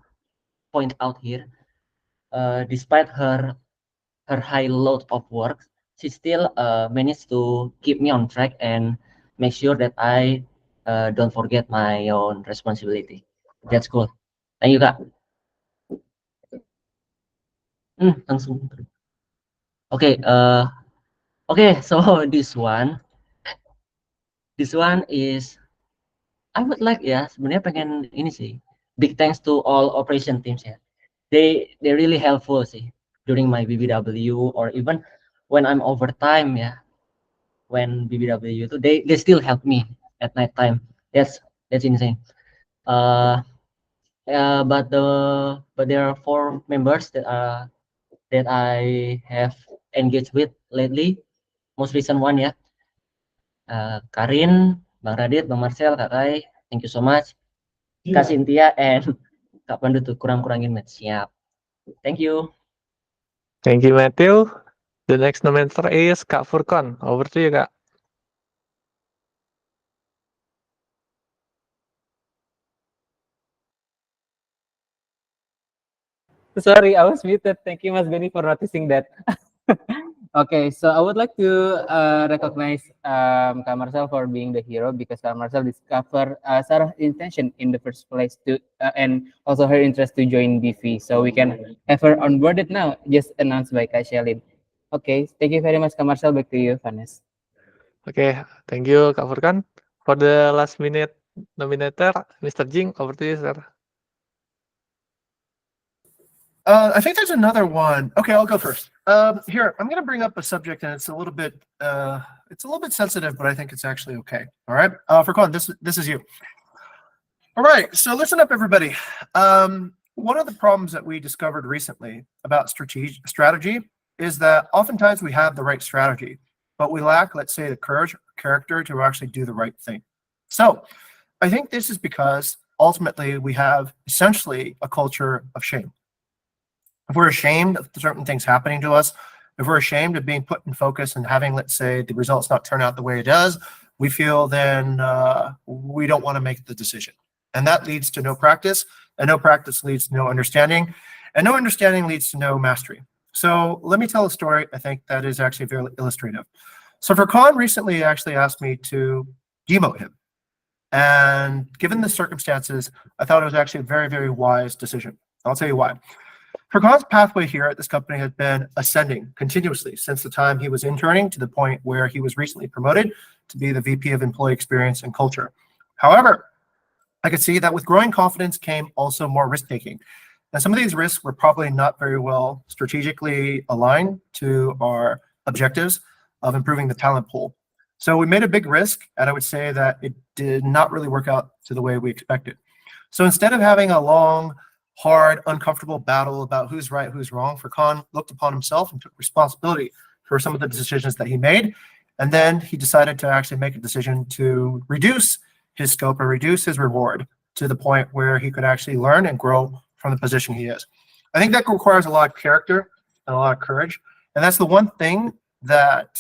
point out here, despite her high load of work, she still managed to keep me on track and make sure that I don't forget my own responsibility. That's cool. Thank you, Kak. Langsung. Okay, okay, so this one is I would like ya sebenarnya pengen ini sih big thanks to all operation teams ya. They really helpful sih during my BBW or even when I'm overtime ya. When BBW itu they still help me at night time. That's That's insane. Uh, but there are 4 members that I have engaged with lately. Most recent one ya. Karin, Bang Radit, Bang Marcel, Kak Kai, thank you so much. Kak Cynthia and Kak Pandu tuh kurang-kurangin Mat. Siap. Thank you. Thank you, Matthew. The next nominator is Kak Furkon. Over to you, Kak. Sorry, I was muted. Thank you, Mas Benny, for noticing that. Okay, so I would like to recognize Kak Marcel for being the hero because Kak Marcel discovered Sarah's intention in the first place to and also her interest to join DV. So we can have her onboarded now, just announced by Kak Shelin. Okay, thank you very much, Kak Marcel. Back to you, Vanessa. Okay, thank you, Kak Furkan. For the last minute nominator, Mr. Jing, over to you, sir. I think there's another one. Okay, I'll go first. Here, I'm going to bring up a subject, and it's a little bit sensitive, but I think it's actually okay. All right, Furkan, this is you. All right, so listen up, everybody. One of the problems that we discovered recently about strategy is that oftentimes we have the right strategy, but we lack, let's say, the courage, character to actually do the right thing. So I think this is because ultimately we have essentially a culture of shame. If we're ashamed of certain things happening to us, if we're ashamed of being put in focus and having, let's say, the results not turn out the way it does, we feel then we don't want to make the decision. And that leads to no practice, and no practice leads to no understanding, and no understanding leads to no mastery. So let me tell a story, I think, that is actually very illustrative. So Furkan recently actually asked me to demote him. And given the circumstances, I thought it was actually a very, very wise decision. I'll tell you why. Furkan's pathway here at this company has been ascending continuously since the time he was interning to the point where he was recently promoted to be the VP of Employee Experience and Culture. However, I could see that with growing confidence came also more risk-taking. And some of these risks were probably not very well strategically aligned to our objectives of improving the talent pool. So we made a big risk, and I would say that it did not really work out to the way we expected. So instead of having a long, hard, uncomfortable battle about who's right, who's wrong, Furkan looked upon himself and took responsibility for some of the decisions that he made. And then he decided to actually make a decision to reduce his scope and reduce his reward to the point where he could actually learn and grow from the position he is. I think that requires a lot of character and a lot of courage. And that's the one thing that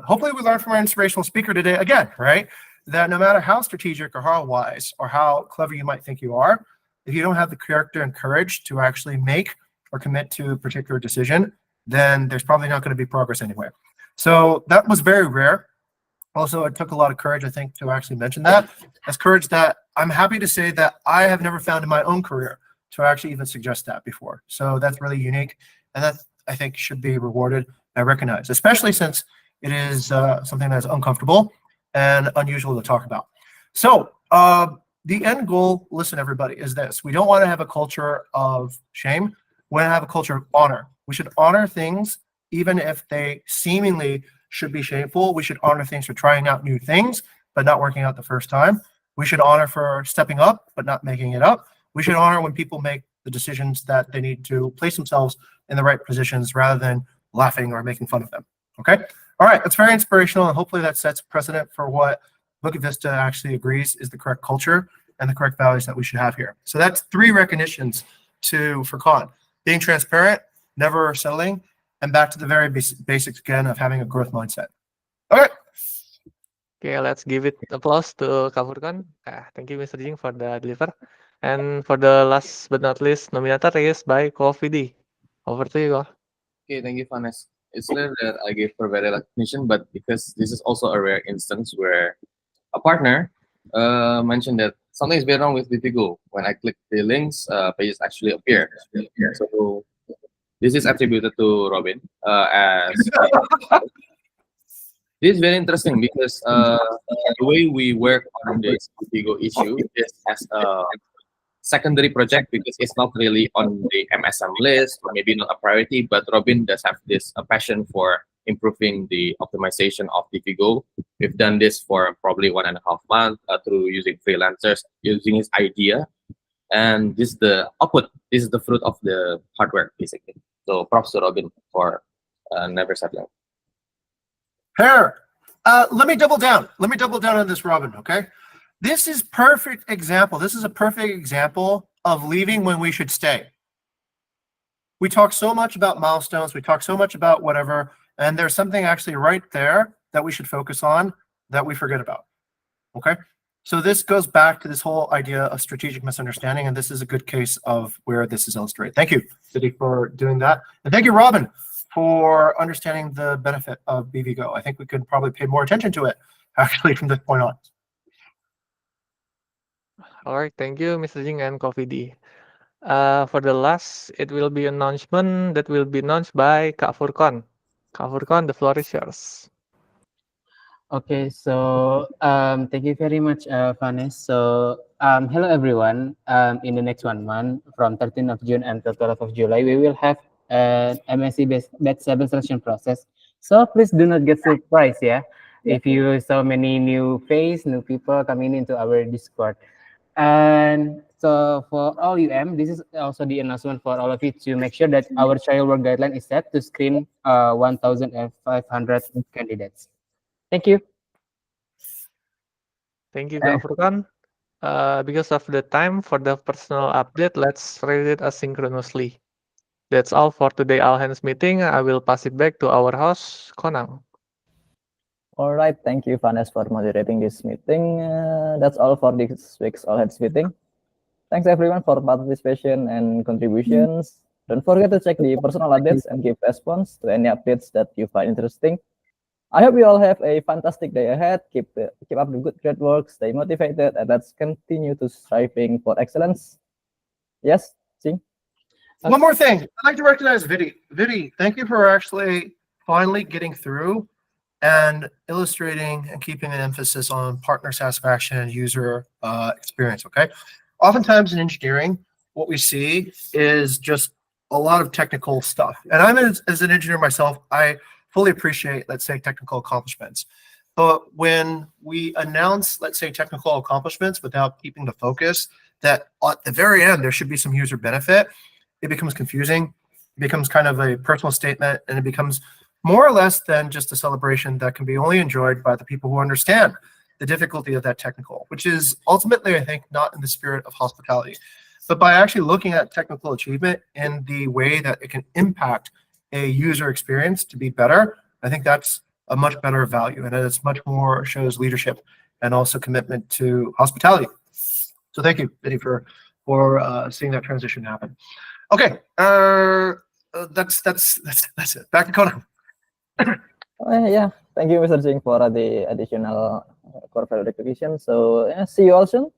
hopefully we learned from our inspirational speaker today again, right? That no matter how strategic or how wise or how clever you might think you are, if you don't have the character and courage to actually make or commit to a particular decision, then there's probably not going to be progress anyway. So that was very rare. Also, it took a lot of courage, I think, to actually mention that. That's courage that I'm happy to say that I have never found in my own career to actually even suggest that before. So that's really unique. And that, I think, should be rewarded and recognized, especially since it is something that's uncomfortable and unusual to talk about. So the end goal, listen, everybody, is this. We don't want to have a culture of shame. We want to have a culture of honor. We should honor things even if they seemingly should be shameful. We should honor things for trying out new things, but not working out the first time. We should honor for stepping up, but not making it up. We should honor when people make the decisions that they need to place themselves in the right positions rather than laughing or making fun of them. Okay? All right, that's very inspirational, and hopefully that sets precedent for what Bukit Vista actually agrees is the correct culture and the correct values that we should have here. So that's 3 recognitions to Furkan: being transparent, never settling, and back to the very basics again of having a growth mindset. All right. Okay, let's give it applause to Kak Furkan. Thank you, Mr. Jing, for the deliver. And for the last but not least, nominator is by Kofidi. Over to you, Ko. Okay, thank you, Vanessa. It's rare that I gave for very recognition, but because this is also a rare instance where a partner mentioned that something is very wrong with Vivigo. When I click the links, pages actually appear. So this is attributed to Robin. As this is very interesting because the way we work on this Vivigo issue is as a secondary project because it's not really on the MSM list or maybe not a priority, but Robin does have this passion for improving the optimization of DVGo. We've done this for probably 1.5 months through using freelancers, using his idea. And this is the output. This is the fruit of the hardware, basically. So props to Robin for never settling. Here, let me double down. Let me double down on this, Robin, okay? This is perfect example. This is a perfect example of leaving when we should stay. We talk so much about milestones. We talk so much about whatever, and there's something actually right there that we should focus on that we forget about, okay? So this goes back to this whole idea of strategic misunderstanding, and this is a good case of where this is illustrated. Thank you, Siti, for doing that. And thank you, Robin, for understanding the benefit of BVGo. I think we could probably pay more attention to it, actually, from this point on. All right, thank you, Mr. Jing and Coffee D. For the last, it will be announcement that will be announced by Kak Furkon. Kak Furkon, the floor is yours. Okay, so thank you very much, Vanessa. So hello everyone. In the next 1 month, from 13th of June until 12th of July, we will have an MSc batch 7 selection process. So please do not get surprised, yeah, if you saw many new face, new people coming into our Discord. And so for all this is also the announcement for all of you to make sure that our child work guideline is set to screen 1,500 candidates. Thank you. Thank you, Kak Furkan. Because of the time for the personal update, let's read it asynchronously. That's all for today All Hands meeting. I will pass it back to our host, Konang. All right, thank you, Vanessa, for moderating this meeting. That's all for this week's All Hands meeting. Thanks everyone for participation and contributions. Don't forget to check the personal updates and give response to any updates that you find interesting. I hope you all have a fantastic day ahead. Keep up the great work, stay motivated, and let's continue to striving for excellence. Yes, Sing? One more thing. I'd like to recognize Vidi. Vidi, thank you for actually finally getting through and illustrating and keeping an emphasis on partner satisfaction and user experience, okay? Oftentimes in engineering, what we see is just a lot of technical stuff. And I'm as an engineer myself, I fully appreciate, let's say, technical accomplishments. But when we announce, let's say, technical accomplishments without keeping the focus that at the very end, there should be some user benefit, it becomes confusing. It becomes kind of a personal statement, and it becomes more or less than just a celebration that can be only enjoyed by the people who understand the difficulty of that technical, which is ultimately, I think, not in the spirit of hospitality. But by actually looking at technical achievement in the way that it can impact a user experience to be better, I think that's a much better value, and it's much more shows leadership and also commitment to hospitality. So thank you, Biddy, for seeing that transition happen. Okay, that's it. Back to Conan. Yeah, thank you, Mr. Jing, for the additional core value recognition. So yeah, see you all soon.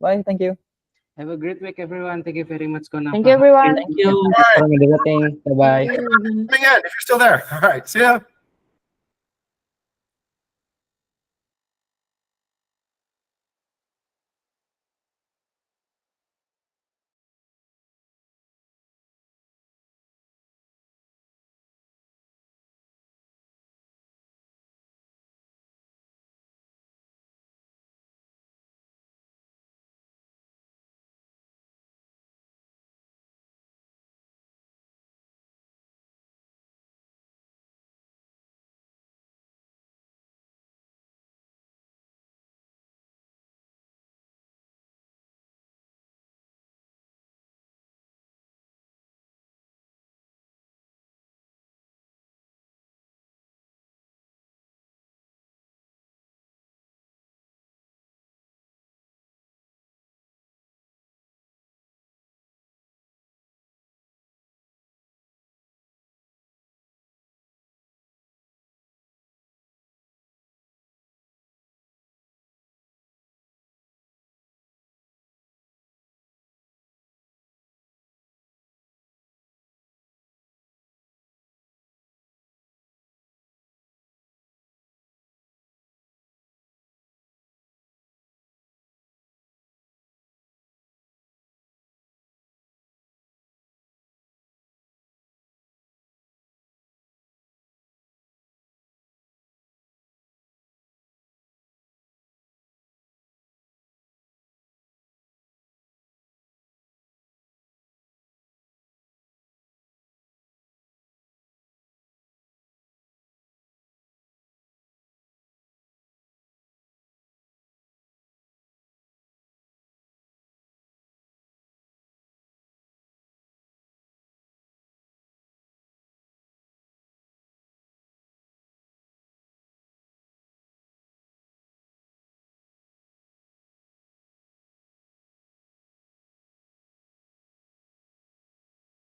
Bye. Thank you. Have a great week, everyone. Thank you very much, Konang. Thank you, everyone. Thank you for moderating. Bye-bye. Coming in, if you're still there. All right, see ya.